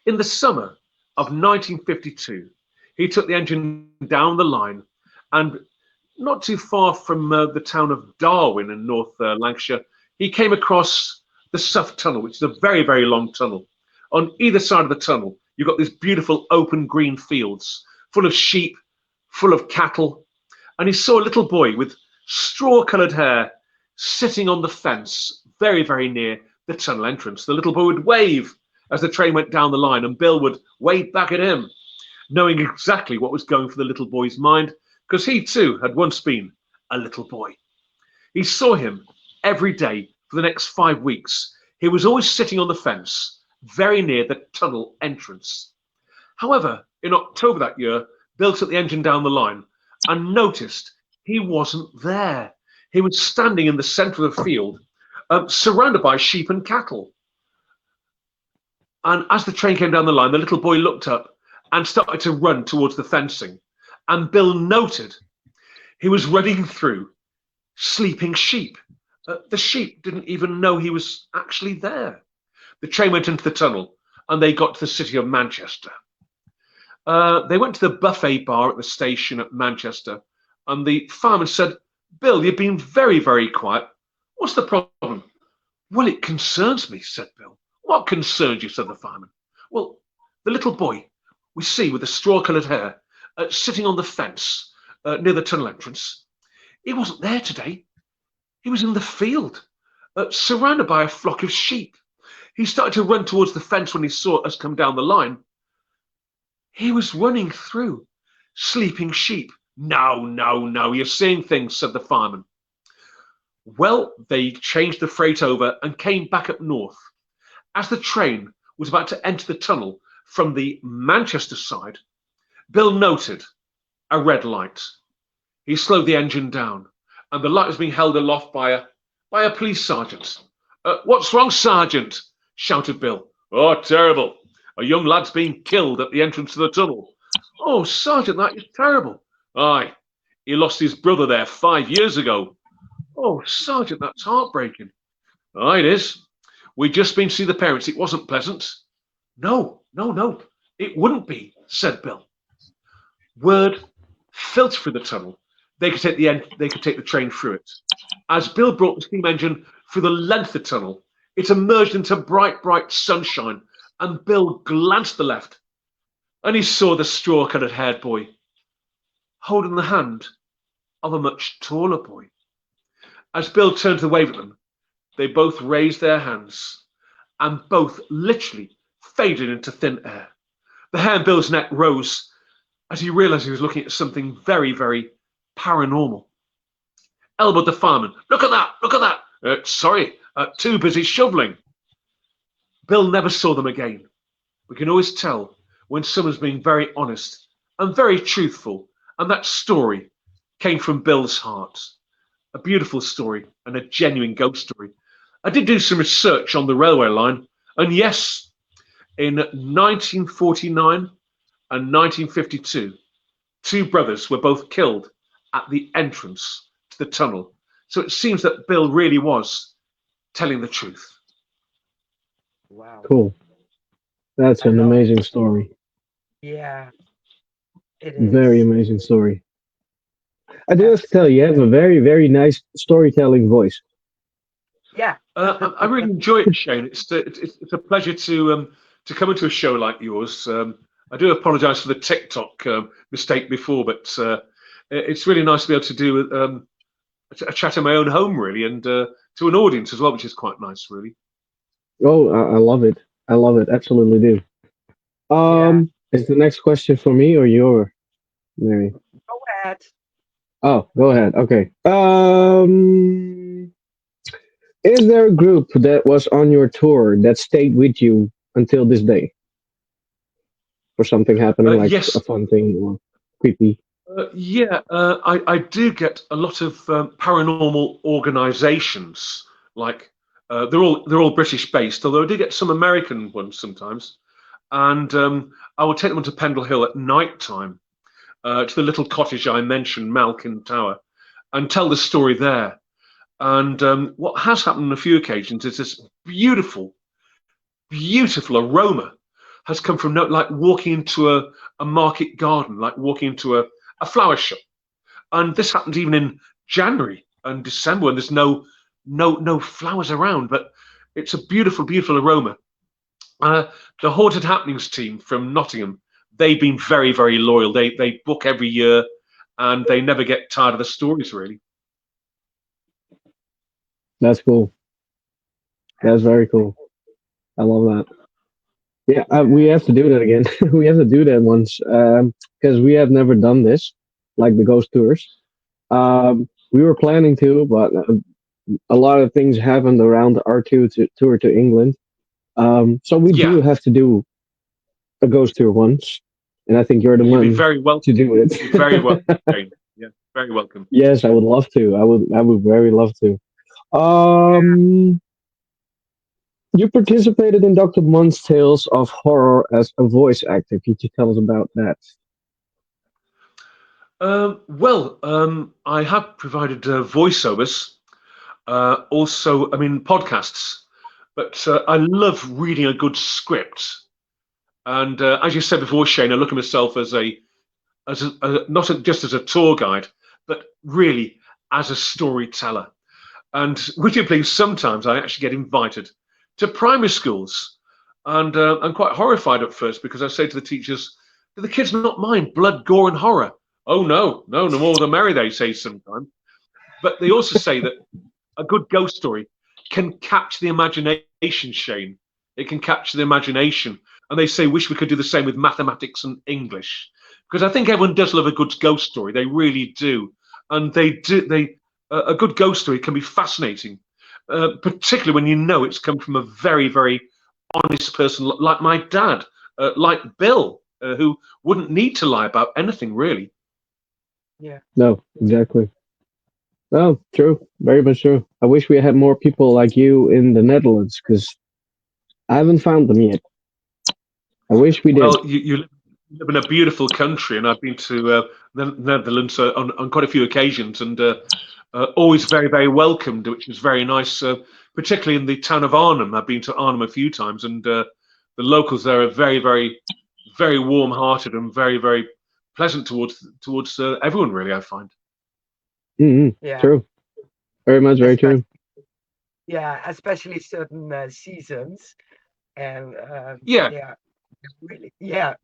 In the summer of 1952, he took the engine down the line, and not too far from the town of Darwin in North Lancashire, he came across the Sough Tunnel, which is a very, very long tunnel. On either side of the tunnel, you've got these beautiful open green fields full of sheep, full of cattle. And he saw a little boy with straw-coloured hair sitting on the fence very, very near the tunnel entrance. The little boy would wave as the train went down the line, and Bill would wave back at him, knowing exactly what was going through the little boy's mind, because he too had once been a little boy. He saw him every day for the next 5 weeks. He was always sitting on the fence, very near the tunnel entrance. However, in October that year, Bill took the engine down the line and noticed he wasn't there. He was standing in the centre of the field, surrounded by sheep and cattle. And as the train came down the line, the little boy looked up and started to run towards the fencing. And Bill noted he was running through sleeping sheep. The sheep didn't even know he was actually there. The train went into the tunnel and they got to the city of Manchester. They went to the buffet bar at the station at Manchester, and the fireman said, "Bill, you've been very, very quiet. What's the problem?" "Well, it concerns me," said Bill. "What concerns you?" said the fireman. "Well, the little boy we see with the straw-coloured hair sitting on the fence near the tunnel entrance, He wasn't there today. He was in the field, surrounded by a flock of sheep. He started to run towards the fence when he saw us come down the line. He was running through sleeping sheep. No, no, no, you're seeing things, said the fireman. Well, they changed the freight over and came back up north. As the train was about to enter the tunnel from the Manchester side, Bill noted a red light. He slowed the engine down, and the light was being held aloft by a police sergeant. What's wrong, Sergeant? Shouted Bill. Oh, terrible. A young lad's been killed at the entrance to the tunnel. Oh, Sergeant, that is terrible. Aye, he lost his brother there 5 years ago. Oh, Sergeant, that's heartbreaking. Aye, it is. We'd just been to see the parents. It wasn't pleasant. No, no, no, it wouldn't be, said Bill. Word filtered through the tunnel. They could take the train through it. As Bill brought the steam engine through the length of the tunnel, it emerged into bright, bright sunshine, and Bill glanced to the left, and he saw the straw-coloured haired boy holding the hand of a much taller boy. As Bill turned to wave at them, they both raised their hands, and both literally faded into thin air. The hair on Bill's neck rose as he realised he was looking at something very, very paranormal. Elbowed the fireman. Look at that, look at that. Sorry, too busy shoveling. Bill never saw them again. We can always tell when someone's being very honest and very truthful, and that story came from Bill's heart. A beautiful story and a genuine ghost story. I did do some research on the railway line, and yes, in 1949 and 1952, two brothers were both killed at the entrance to the tunnel. So it seems that Bill really was telling the truth. Wow. Cool. That's an amazing story. Yeah, it is. Very amazing story. I do have to tell you, you have a very, very nice storytelling voice. Yeah. I really enjoy it, Shane. It's a pleasure to come into a show like yours. I do apologise for the TikTok mistake before, but it's really nice to be able to do a chat in my own home, really, and to an audience as well, which is quite nice, really. Oh, I love it. I love it. Absolutely do. Is the next question for me or your, Mary? Go ahead. Oh, go ahead. Okay. Is there a group that was on your tour that stayed with you until this day? Or something happening, like Yes. a fun thing or creepy? I do get a lot of paranormal organisations. Like they're all British based, although I do get some American ones sometimes. And I will take them onto Pendle Hill at night time to the little cottage I mentioned, Malkin Tower, and tell the story there. And what has happened on a few occasions is this beautiful, beautiful aroma has come from like walking into a market garden, like walking into a flower shop. And this happens even in January and December when there's no flowers around, but it's a beautiful, beautiful aroma. The Haunted Happenings team from Nottingham, they've been very, very loyal. They book every year, and they never get tired of the stories, really. That's cool. That's very cool. I love that. Yeah, we have to do that again. We have to do that once because we have never done this, like the ghost tours. We were planning to, but a lot of things happened around our tour to England. So we do have to do a ghost tour once, and I think you're the one very welcome to do it. You're very welcome, Jane. Yeah, very welcome. Yes, I would love to. I would very love to. You participated in Dr. Munn's Tales of Horror as a voice actor. Could you tell us about that? I have provided voiceovers, also, I mean, podcasts, but I love reading a good script. And as you said before, Shane, I look at myself as not just as a tour guide, but really as a storyteller. And would you please, sometimes I actually get invited to primary schools, and I'm quite horrified at first because I say to the teachers, "Do the kids not mind blood, gore, and horror?" "Oh no, no more the merry," they say sometimes. But they also say that a good ghost story can capture the imagination, Shane. It can capture the imagination. And they say, wish we could do the same with mathematics and English. Because I think everyone does love a good ghost story. They really do. And a good ghost story can be fascinating, particularly when you know it's come from a very, very honest person like my dad, like Bill, who wouldn't need to lie about anything, really. Yeah. No, exactly. Oh, true. Very much true. I wish we had more people like you in the Netherlands because I haven't found them yet. I wish we did. Well, you live in a beautiful country, and I've been to the Netherlands on quite a few occasions, and always very, very welcomed, which is very nice, particularly in the town of Arnhem. I've been to Arnhem a few times, and the locals there are very, very, very warm-hearted and very, very pleasant towards everyone, really, I find. Yeah. True. Very much, very Especially, true. yeah, especially certain seasons, and Yeah. yeah, really, yeah,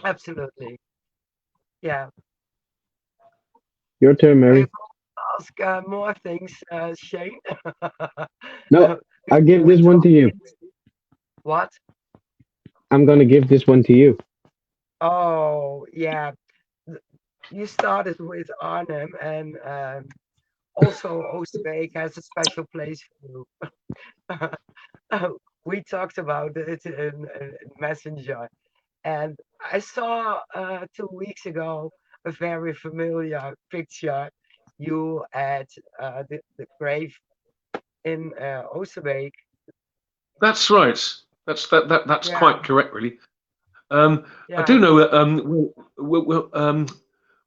absolutely, yeah. Your turn, Do you Mary. ask more things, Shane? No, I Before give we this one drop to you. in? What? I'm gonna give this one to you. Oh, yeah. You started with Arnhem, and also Oosterbeek has a special place for you. We talked about it in Messenger, and I saw 2 weeks ago a very familiar picture. You at the grave in Oosterbeek. That's right. That's Yeah, quite correct, really. I yeah, do know that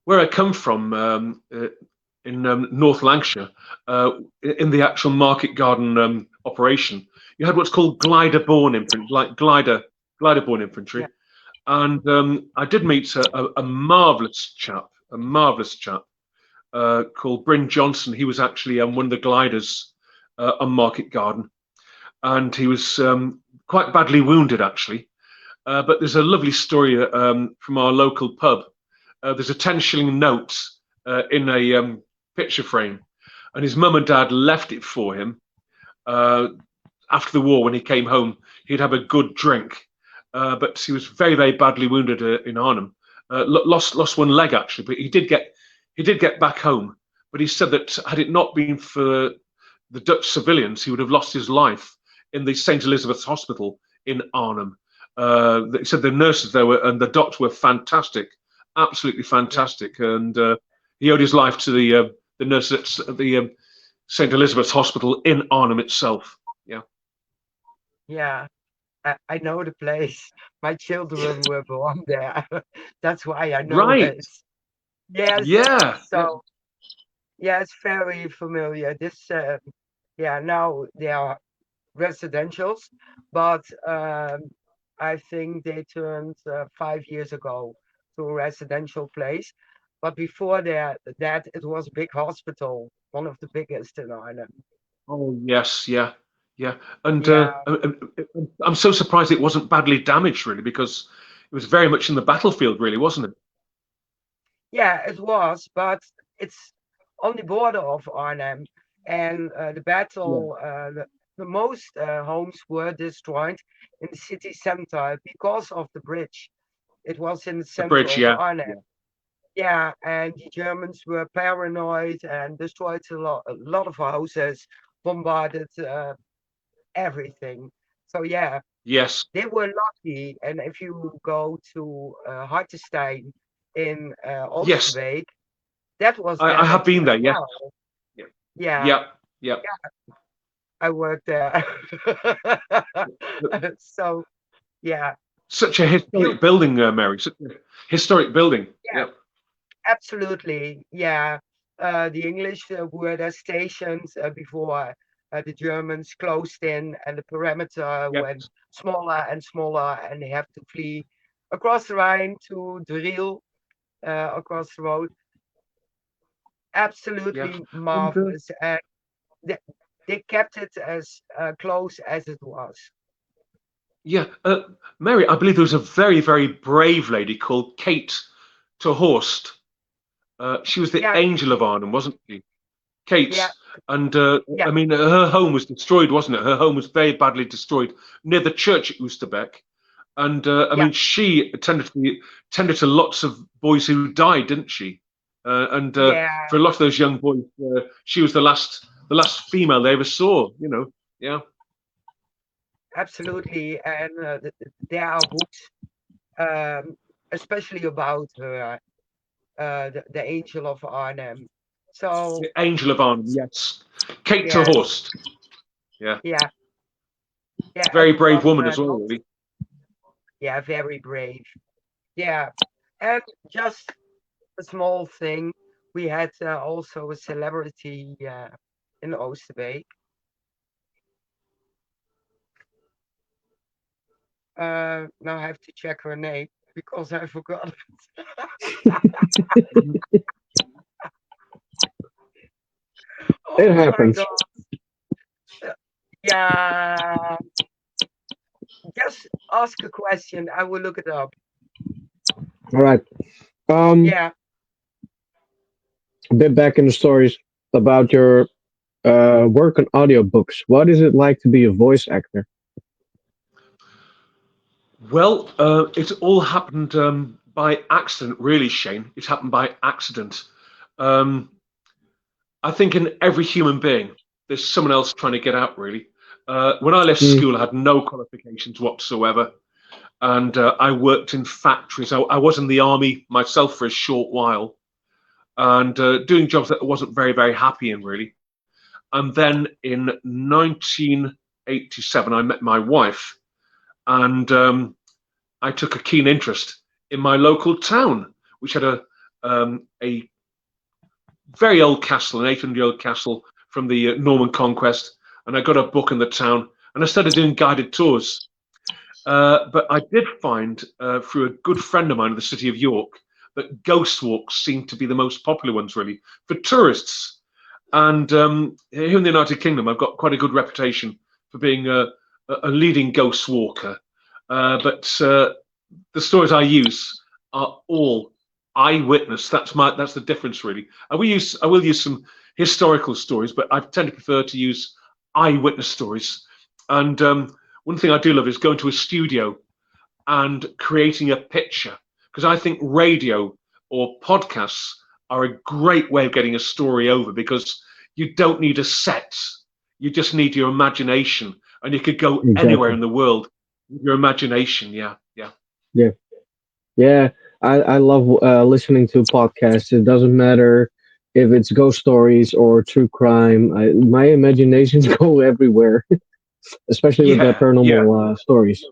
where I come from in North Lancashire, in the actual market garden operation, you had what's called glider-borne infantry, like glider-borne yeah, infantry, and I did meet a marvelous chap called Bryn Johnson. He was actually one of the gliders on market garden, and he was quite badly wounded actually. But there's a lovely story from our local pub. There's a 10-shilling note in a picture frame, and his mum and dad left it for him. After the war, when he came home, he'd have a good drink. But he was very, very badly wounded in Arnhem. Lost one leg actually, but he did get back home. But he said that had it not been for the Dutch civilians, he would have lost his life in the St. Elizabeth's Hospital in Arnhem. They said the nurses there were and the doctors were fantastic, absolutely yeah, fantastic, and he owed his life to the nurses at the St. Elizabeth's Hospital in Arnhem itself. Yeah. yeah. I know the place. My children were born there. That's why I know Right. it. Yes. Yeah. Yeah. So yeah, it's very familiar. This yeah, now they are residentials, but I think they turned 5 years ago to a residential place. But before that it was a big hospital, one of the biggest in Ireland. Oh yes. Yeah. Yeah. And Yeah, I'm so surprised it wasn't badly damaged, really, because it was very much in the battlefield, really, wasn't it? yeah, it was, but it's on the border of Arnhem, and the Yeah. battle, the most homes were destroyed in the city center because of the bridge. It was in the The center bridge. of Yeah. Arnhem. Yeah. Yeah, and the Germans were paranoid and destroyed a lot of houses, bombarded everything. So yeah, Yes. they were lucky. And if you go to Hartenstein in Yes. Oosterbeek, that was I have damaged been as there. Yes. well. Yeah. Yeah, Yeah. Yeah. I worked there. So yeah, Such a historic beautiful. building, Mary. Such a historic building. Yeah, Yeah. absolutely. Yeah, the English were there stationed before the Germans closed in, and the perimeter Yeah. went smaller and smaller, and they have to flee across the Rhine to Driel, across the road. Yeah. Absolutely And marvelous, and they, they kept it as close as it was. yeah, Mary, I believe there was a very, very brave lady called Kate to Horst. She was the Yeah, angel of Arnhem, wasn't she? Yeah, Kate's, and yeah, I mean, her home was destroyed, wasn't it? Her home was very badly destroyed near the church at Oosterbeek, and I yeah, mean, she tended to lots of boys who died, didn't she? And yeah, for a lot of those young boys, she was the last female they ever saw. You know, yeah, absolutely. And there are books, um, especially about her, the Angel of Arnhem. So the Angel of Arnhem, yes, Kate ter yeah, Horst, yeah, yeah, yeah, very and brave from woman as well, not, really. yeah, very brave. Yeah, and just a small thing. We had also a celebrity in Oosterbeek. Now I have to check her name because I forgot. Mhm. It Oh my happens. God. Uh, Yeah, just ask a question. I will look it up. All right. Um, Yeah. a bit back in the stories about your work on audiobooks. What is it like to be a voice actor? Well, it all happened by accident, really, Shane. It happened by accident. Um, I think in every human being, there's someone else trying to get out, really. When I left Mm, school, I had no qualifications whatsoever. And I worked in factories. I was in the army myself for a short while and doing jobs that I wasn't very, very happy in, really. And then in 1987, I met my wife and I took a keen interest in my local town, which had a very old castle, an 800-year-old castle from the Norman conquest. And I got a book in the town and I started doing guided tours. But I did find through a good friend of mine in the city of York that ghost walks seem to be the most popular ones, really, for tourists. And here in the United Kingdom, I've got quite a good reputation for being a leading ghost walker. But the stories I use are all eyewitness. That's the difference, really. I will use some historical stories, but I tend to prefer to use eyewitness stories. And one thing I do love is going to a studio and creating a picture because I think radio or podcasts are a great way of getting a story over because you don't need a set. You just need your imagination, and you could go anywhere exactly. in the world with your imagination. Yeah, yeah. Yeah. Yeah. I love listening to podcasts. It doesn't matter if it's ghost stories or true crime. My imaginations go everywhere, especially with the Yeah, yeah, paranormal stories.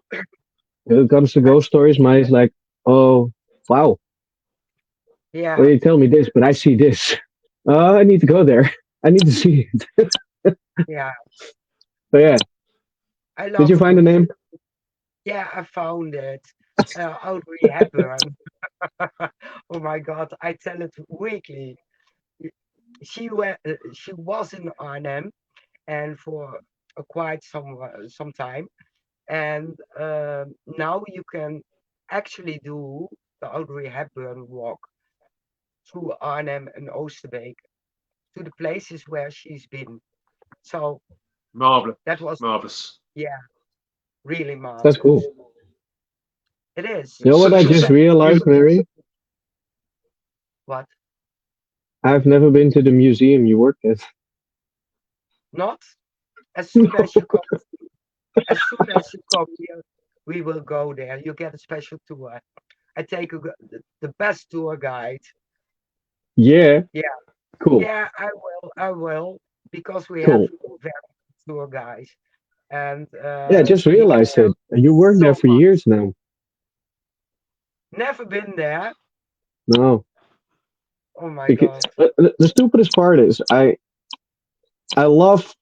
If it comes to ghost stories, mine's like, oh, wow. Well, Yeah, you tell me this, but I see this. I need to go there. I need to see it. yeah. So yeah, I did love you find the books. name? Yeah, I found it. Audrey Hepburn. Oh my God, I tell it weekly. She was in Arnhem and for quite some time, and now you can actually do the Audrey Hepburn walk through Arnhem and Oosterbeek to the places where she's been. So marvelous, that was, marvelous. yeah, really That's cool. marvelous. It is. You know what I Such a You just can realized, Mary? what? I've never been to the museum you worked at. Not as soon as you come. As soon as you come here, we will go there. You get a special tour. I take the best tour guide. Yeah, Yeah, cool, yeah, I will. I will because we have cool. very good tour guys, and Yeah, I just he can realized tell it. You worked there so for much. years now. Never been there. No, Oh my because God. the stupidest part is I love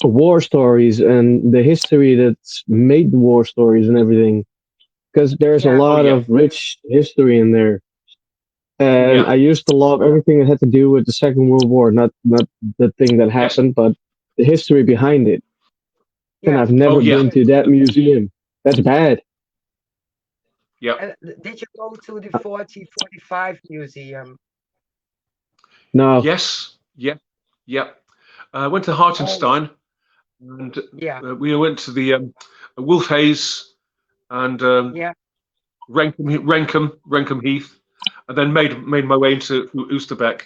war stories and the history that's made the war stories and everything because there's a Yeah, Oh lot yeah, of rich history in there. And yeah, I used to love everything that had to do with the Second World War, not the thing that yes, happened, but the history behind it. And yeah. I've oh never yeah, been to that museum. That's bad. yeah. Did you go to the 4045 museum? No, Yes, Yeah, yeah. Went to Oh, Hartenstein, and yeah, we went to the Wolf Haze and yeah. Renkham Heath, and then made my way into Oosterbeek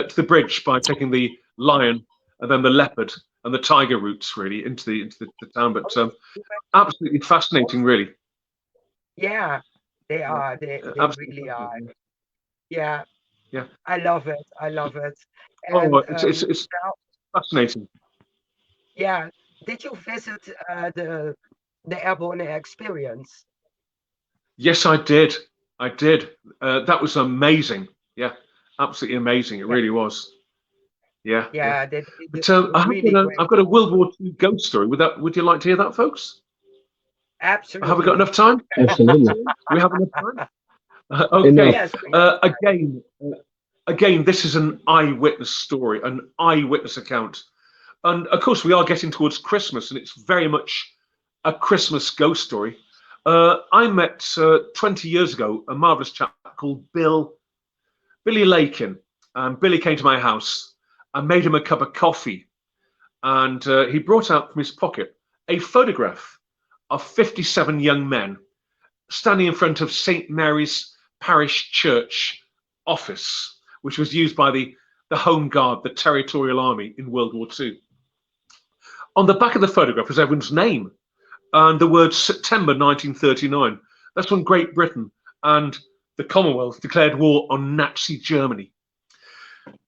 to the bridge by taking the Lion and then the Leopard and the Tiger routes really into the town. Oh, But you went absolutely to fascinating, really. yeah, they Yeah, are. They absolutely really are. fascinating. Yeah, Yeah. I love it. I love it. Oh, And it's now, fascinating. yeah, did you visit the airborne experience? Yes, I did. I did. That was amazing. Yeah, absolutely amazing. It Yeah, really was. Yeah, yeah. yeah, they did But a really I've great got a job. World War II ghost story. Would you like to hear that, folks? Have we got Absolutely. enough time? Absolutely. Do we have enough time? Enough. Okay. Yes, we have time. Again, this is an eyewitness story, an eyewitness account, and of course we are getting towards Christmas, and it's very much a Christmas ghost story. I met 20 years ago a marvelous chap called Billy Lakin. Billy came to my house. I made him a cup of coffee, and he brought out from his pocket a photograph of 57 young men standing in front of St. Mary's Parish Church office, which was used by the Home Guard, the Territorial Army in World War II. On the back of the photograph was everyone's name and the word September 1939. That's when Great Britain and the Commonwealth declared war on Nazi Germany.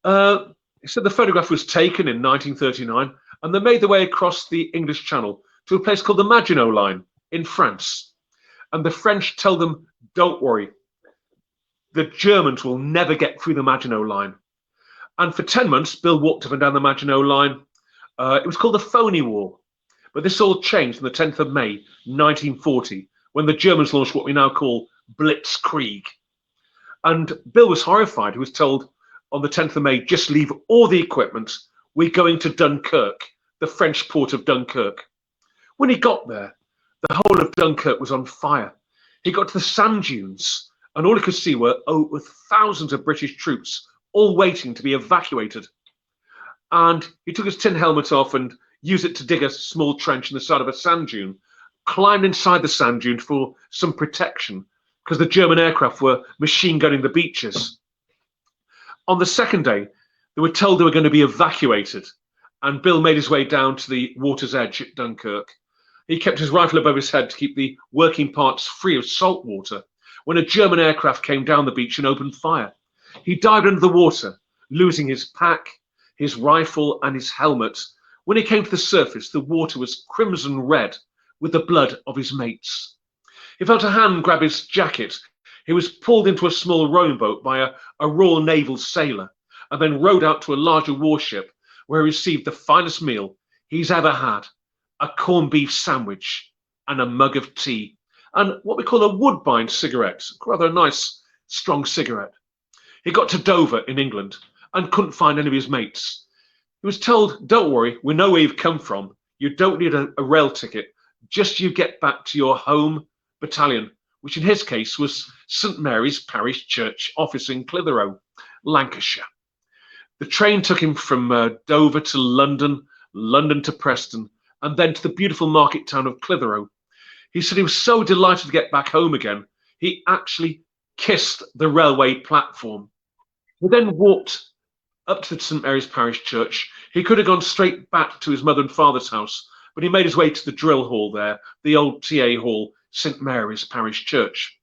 Uh, so the photograph was taken in 1939 and they made their way across the English Channel to a place called the Maginot Line in France. And the French tell them, don't worry, the Germans will never get through the Maginot Line. And for 10 months, Bill walked up and down the Maginot Line. It was called the Phony War. But this all changed on the 10th of May, 1940, when the Germans launched what we now call Blitzkrieg. And Bill was horrified. He was told on the 10th of May, just leave all the equipment. We're going to Dunkirk, the French port of Dunkirk. When he got there, the whole of Dunkirk was on fire. He got to the sand dunes, and all he could see were thousands of British troops, all waiting to be evacuated. And he took his tin helmet off and used it to dig a small trench in the side of a sand dune, climbed inside the sand dune for some protection, because the German aircraft were machine gunning the beaches. On the second day, they were told they were going to be evacuated, and Bill made his way down to the water's edge at Dunkirk. He kept his rifle above his head to keep the working parts free of salt water when a German aircraft came down the beach and opened fire. He dived under the water, losing his pack, his rifle, and his helmet. When he came to the surface, the water was crimson red with the blood of his mates. He felt a hand grab his jacket. He was pulled into a small rowing boat by a Royal Naval sailor and then rowed out to a larger warship where he received the finest meal he's ever had, a corned beef sandwich and a mug of tea, and what we call a Woodbine cigarette, rather a nice, strong cigarette. He got to Dover in England and couldn't find any of his mates. He was told, don't worry, we know where you've come from. You don't need a rail ticket. Just you get back to your home battalion, which in his case was St Mary's Parish Church office in Clitheroe, Lancashire. The train took him from Dover to London, London to Preston, and then to the beautiful market town of Clitheroe. He said he was so delighted to get back home again, he actually kissed the railway platform. He then walked up to the St Mary's Parish Church. He could have gone straight back to his mother and father's house, but he made his way to the drill hall there, the old TA hall, St Mary's Parish Church.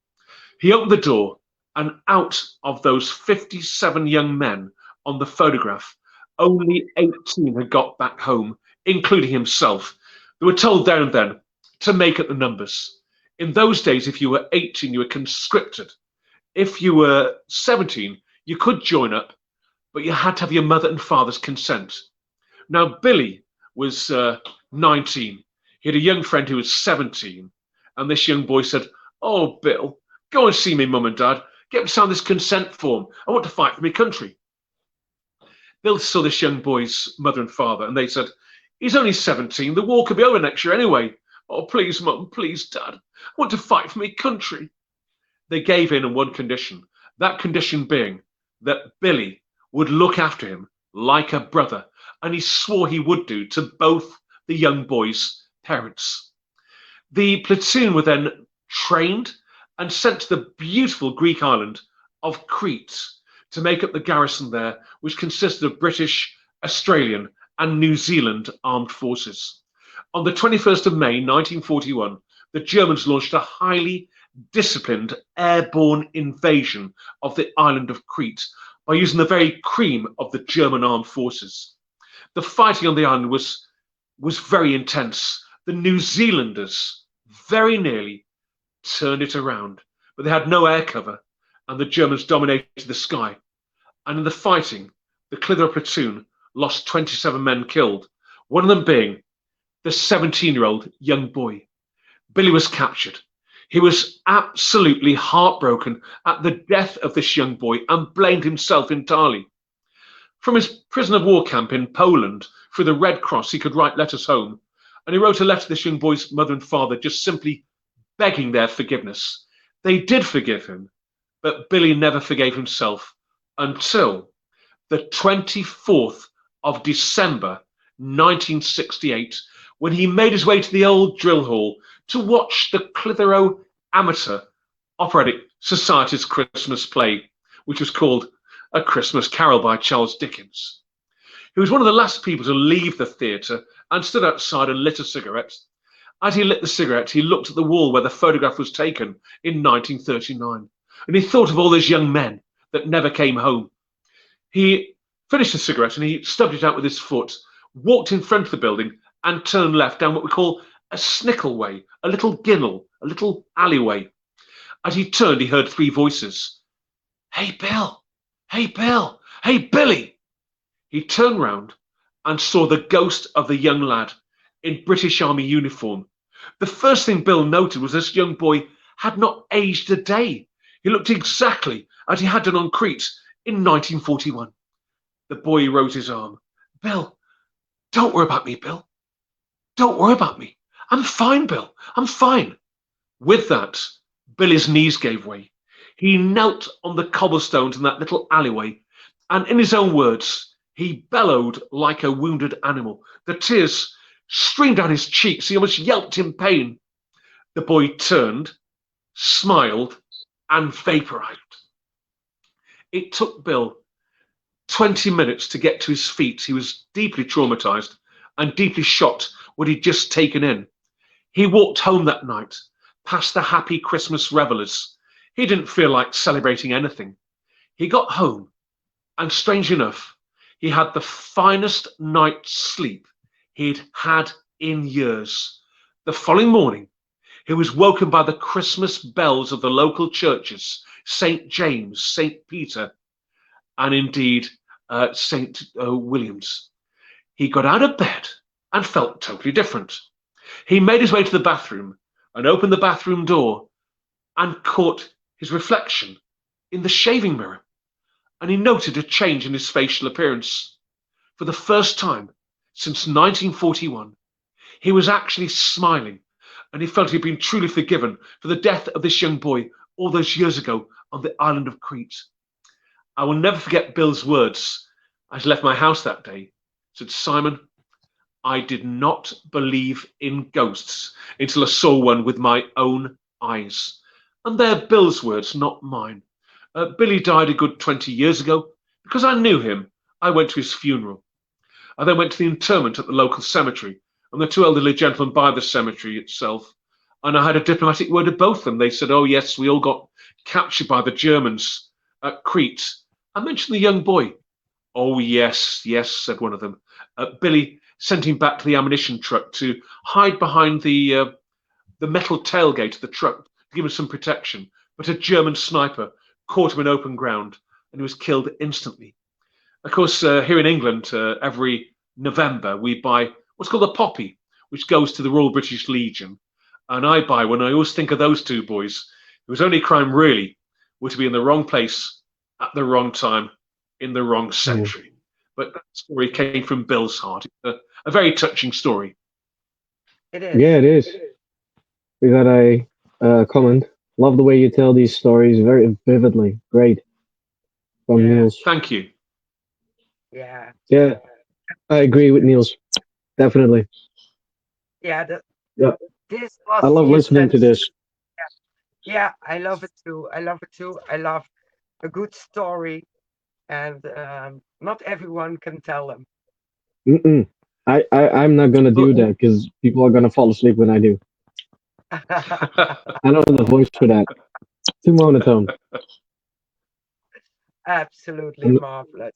He opened the door, and out of those 57 young men on the photograph, only 18 had got back home, including himself. They were told there and then to make up the numbers. In those days, if you were 18, you were conscripted. If you were 17, you could join up, but you had to have your mother and father's consent. Now, Billy was 19. He had a young friend who was 17. And this young boy said, oh, Bill, go and see me, mum and dad. Get me sign this consent form. I want to fight for my country. Bill saw this young boy's mother and father, and they said, he's only 17. The war could be over next year anyway. Oh, please, mum, please, dad. I want to fight for my country. They gave in on one condition, that condition being that Billy would look after him like a brother, and he swore he would do to both the young boys' parents. The platoon were then trained and sent to the beautiful Greek island of Crete to make up the garrison there, which consisted of British, Australian, and New Zealand armed forces. On the 21st of May 1941, the Germans launched a highly disciplined airborne invasion of the island of Crete by using the very cream of the German armed forces. The fighting on the island was very intense. The New Zealanders very nearly turned it around, but they had no air cover, and the Germans dominated the sky. And in the fighting, the Clitheroe platoon lost 27 men killed, one of them being the 17-year-old young boy. Billy was captured. He was absolutely heartbroken at the death of this young boy and blamed himself entirely. From his prison of war camp in Poland, through the Red Cross, he could write letters home. And he wrote a letter to this young boy's mother and father, just simply begging their forgiveness. They did forgive him, but Billy never forgave himself until the 24th of December 1968, when he made his way to the old drill hall to watch the Clitheroe Amateur Operatic Society's Christmas play, which was called A Christmas Carol by Charles Dickens. He was one of the last people to leave the theatre and stood outside and lit a cigarette. As he lit the cigarette, he looked at the wall where the photograph was taken in 1939, and he thought of all those young men that never came home. He finished the cigarette and he stubbed it out with his foot, walked in front of the building and turned left down what we call a snickle way, a little ginnel, a little alleyway. As he turned, he heard three voices. "Hey, Bill! Hey, Bill! Hey, Billy!" He turned round and saw the ghost of the young lad in British Army uniform. The first thing Bill noted was this young boy had not aged a day. He looked exactly as he had done on Crete in 1941. The boy rose his arm. "Bill, don't worry about me, Bill. Don't worry about me. I'm fine, Bill. I'm fine." With that, Billy's knees gave way. He knelt on the cobblestones in that little alleyway, and in his own words, he bellowed like a wounded animal. The tears streamed down his cheeks. He almost yelped in pain. The boy turned, smiled, and vaporized. It took Bill 20 minutes to get to his feet. He was deeply traumatized and deeply shocked what he'd just taken in. He walked home that night, past the happy Christmas revelers. He didn't feel like celebrating anything. He got home, and strange enough, he had the finest night's sleep he'd had in years. The following morning, he was woken by the Christmas bells of the local churches, St. James, St. Peter, and indeed St. William's. He got out of bed and felt totally different. He made his way to the bathroom and opened the bathroom door and caught his reflection in the shaving mirror. And he noted a change in his facial appearance. For the first time since 1941, he was actually smiling, and he felt he'd been truly forgiven for the death of this young boy all those years ago on the island of Crete. I will never forget Bill's words as he left my house that day. He said, "Simon, I did not believe in ghosts until I saw one with my own eyes." And they're Bill's words, not mine. Billy died a good 20 years ago. Because I knew him, I went to his funeral. I then went to the interment at the local cemetery, and the two elderly gentlemen by the cemetery itself. And I had a diplomatic word with both of them. They said, "Oh yes, we all got captured by the Germans at Crete." I mentioned the young boy. "Oh yes, yes," said one of them. Billy sent him back to the ammunition truck to hide behind the metal tailgate of the truck to give him some protection. But a German sniper caught him in open ground, and he was killed instantly. Of course, here in England, every November we buy what's called a poppy, which goes to the Royal British Legion. And I buy one. I always think of those two boys. It was only crime really were to be in the wrong place at the wrong time in the wrong century. But that story came from Bill's heart. It's a very touching story. It is. Yeah, it is. We got a comment. Love the way you tell these stories very vividly. Great. From Yeah. Niels. Thank you. Yeah, Yeah, I agree with Niels. Definitely. yeah. Yeah, This I was love the listening to essence. this. Yeah, I love it too. I love it too. I love a good story, and not everyone can tell them. Mm-mm. I'm not gonna do that because people are gonna fall asleep when I do. I don't have the voice for that. Too monotone. Absolutely I'm, marvelous.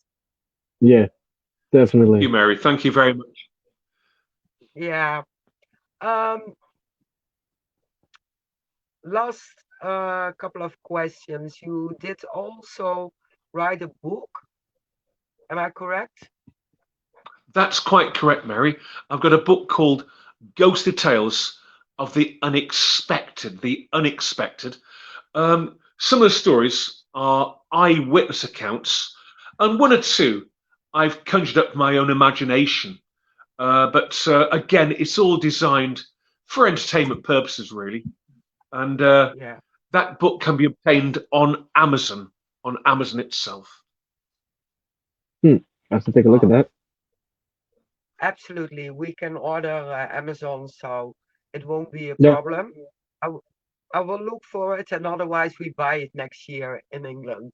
yeah, Thank you, definitely. Mary. Thank you very much. Yeah. Um, Last couple of questions. You did also write a book. Am I correct? That's quite correct, Mary. I've got a book called Ghostly Tales of the Unexpected. The Unexpected. Some of the stories are eyewitness accounts, and one or two I've conjured up my own imagination. But again, it's all designed for entertainment purposes, really. And Yeah, that book can be obtained on Amazon itself. Hmm. I have to take a look at oh, that. absolutely. We can order Amazon, so it won't be a Yeah, problem. I, w- I will look for it, and otherwise we buy it next year in England.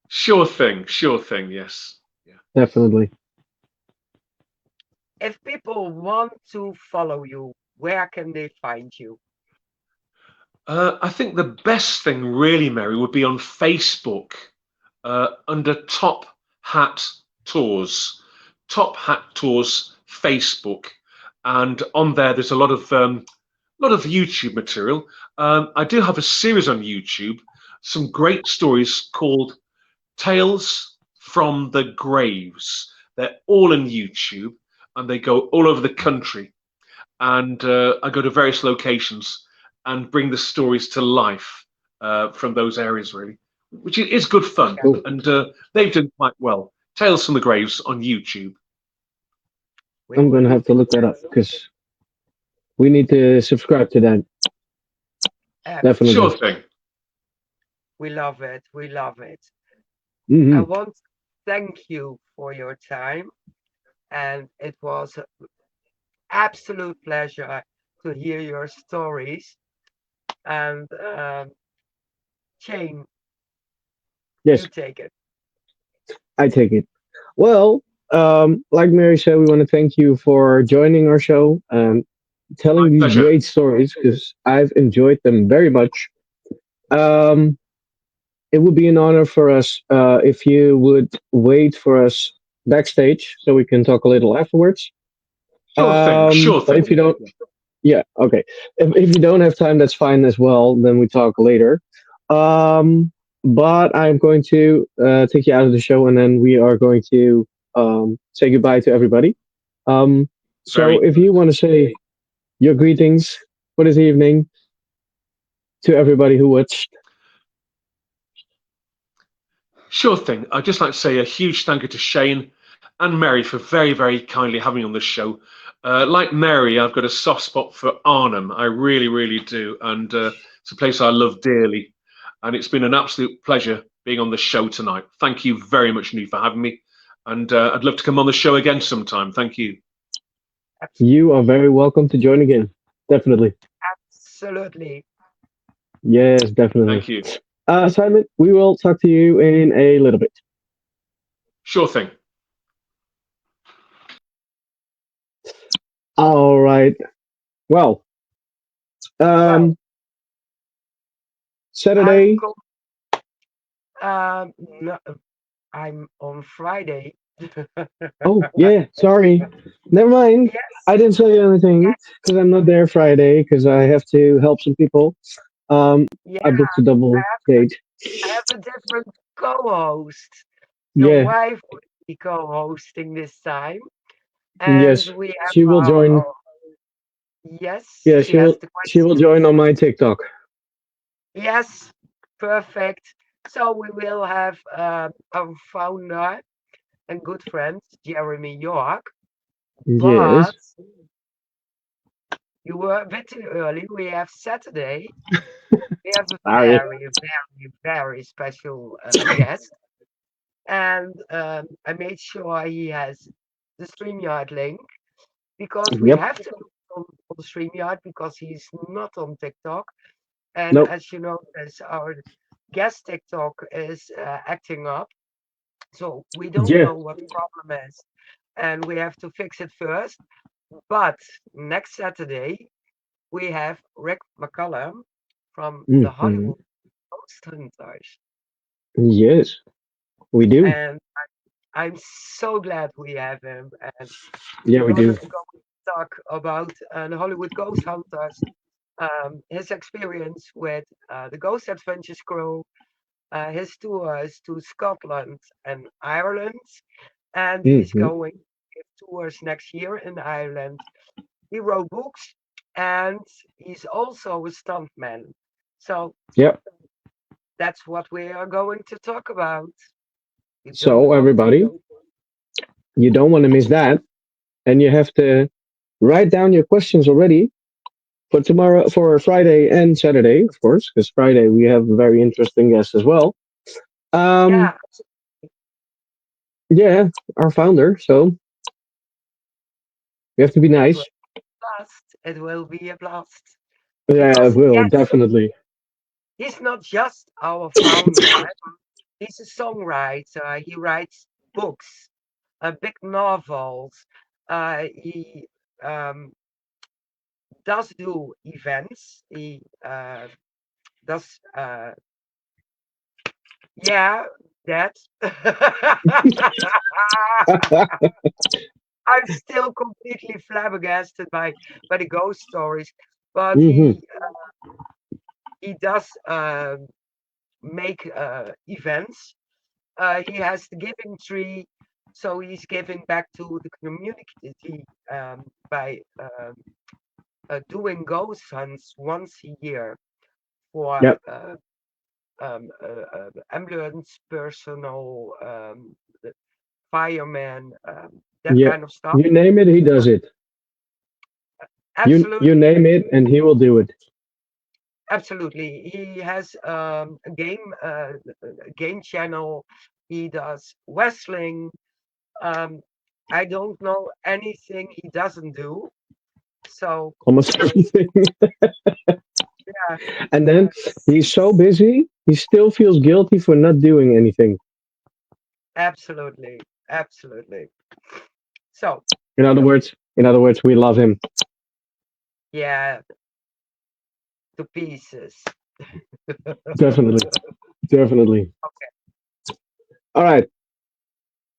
Sure thing, yes. Yeah. definitely. If people want to follow you, where can they find you? I think the best thing, really, Mary, would be on Facebook under Top Hat Tours. Top Hat Tours Facebook, and on there, there's a lot of YouTube material. I do have a series on YouTube, some great stories called Tales from the Graves. They're all on YouTube, and they go all over the country. And I go to various locations and bring the stories to life from those areas, really, which is good fun. Yeah, Cool. And they've done quite well. Tales from the Graves on YouTube. we I'm will gonna look have to for look that that. up because we need to subscribe to that. Sure Definitely. Absolutely. thing. We love it. We love it. I Hmm. want to thank you for your time, and it was an absolute pleasure to hear your stories. And Shane, you Yes, take it. I take it. Well, like Mary said, we want to thank you for joining our show and My telling these pleasure. great stories because I've enjoyed them very much. Um, it would be an honor for us if you would wait for us backstage so we can talk a little afterwards. Sure thing. Sure But if thing. you don't, yeah, okay. If you don't have time, that's fine as well. Then we talk later. But I'm going to take you out of the show, and then we are going to say goodbye to everybody. Um, so Very if you want to say your greetings for this evening to everybody who watched, sure thing. I'd just like to say a huge thank you to Shane and Mary for very, very kindly having me on the show. Like Mary, I've got a soft spot for Arnhem. I really, really do. And it's a place I love dearly. And it's been an absolute pleasure being on the show tonight. Thank you very much, Neve, for having me. And I'd love to come on the show again sometime. Thank you. you are very welcome to join again. Definitely. Absolutely. Yes, definitely. Thank you. Simon, we will talk to you in a little bit. Sure thing. All right. Well, Well, um, I'm Saturday. go- no, I'm on Friday. Oh, yeah, sorry. Never mind. Yes, I didn't say anything yes, because I'm not there Friday because I have to help some people. Um, yeah. I booked a double date. I have a different co-host. Your Yeah, wife will be co-hosting this time, and yes, we have she will join. yes, Yeah, she has the she will questions. join on my TikTok. Yes, perfect. So we will have our founder and good friend Jeremy York, but Yes. you were a bit too early. We have Saturday. We have a Sorry. very, very, very special guest. and I made sure he has the StreamYard link because we Yep. have to look on the StreamYard because he's not on TikTok. And Nope. as you know, as our guest TikTok is acting up, so we don't Yeah. know what the problem is, and we have to fix it first. But next Saturday we have Rick McCullum from the Hmm. Hollywood Ghost Hunters, Yes, we do. and I'm so glad we have him. And Yeah, we're we gonna do. go talk about the Hollywood Ghost Hunters, his experience with the Ghost Adventures crew, his tours to Scotland and Ireland, and he's Hmm. going to give tours next year in Ireland. He wrote books, and he's also a stuntman. So Yep. that's what we are going to talk about. You don't So want to everybody, know. you don't want to miss that, and you have to write down your questions already for tomorrow, for Friday and Saturday, of course, because Friday we have a very interesting guest as well. Um, Yeah, yeah, our founder. So you have to be it will nice. be a blast. It will be a blast Yeah, it because will yes, definitely. he's not just our founder. He's a songwriter. He writes books, big novels. He does do events. He does, yeah, that. I'm still completely flabbergasted by the ghost stories, but Hmm. he does make events. He has the giving tree, so he's giving back to the community by doing ghost hunts once a year for Yep. ambulance personnel, the firemen, that Yeah. kind of stuff. You name it, he does it. You Absolutely, name it, and he will do it. absolutely. He has a game channel. He does wrestling. Um, I don't know anything he doesn't do. So Almost everything. yeah, And then he's so busy, he still feels guilty for not doing anything. absolutely, absolutely. So In other words, we love him. yeah, to pieces. Definitely. Definitely. Okay, All right.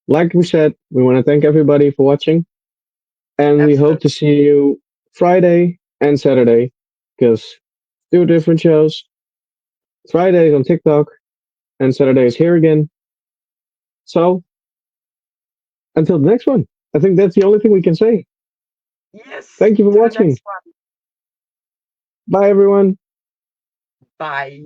Like we said, we want to thank everybody for watching, and we hope absolutely. to see you Friday and Saturday because two different shows. Fridays on TikTok and Saturdays here again. So until the next one, I think that's the only thing we can say. Yes, Thank you for to the watching. next one. Bye, everyone. Bye.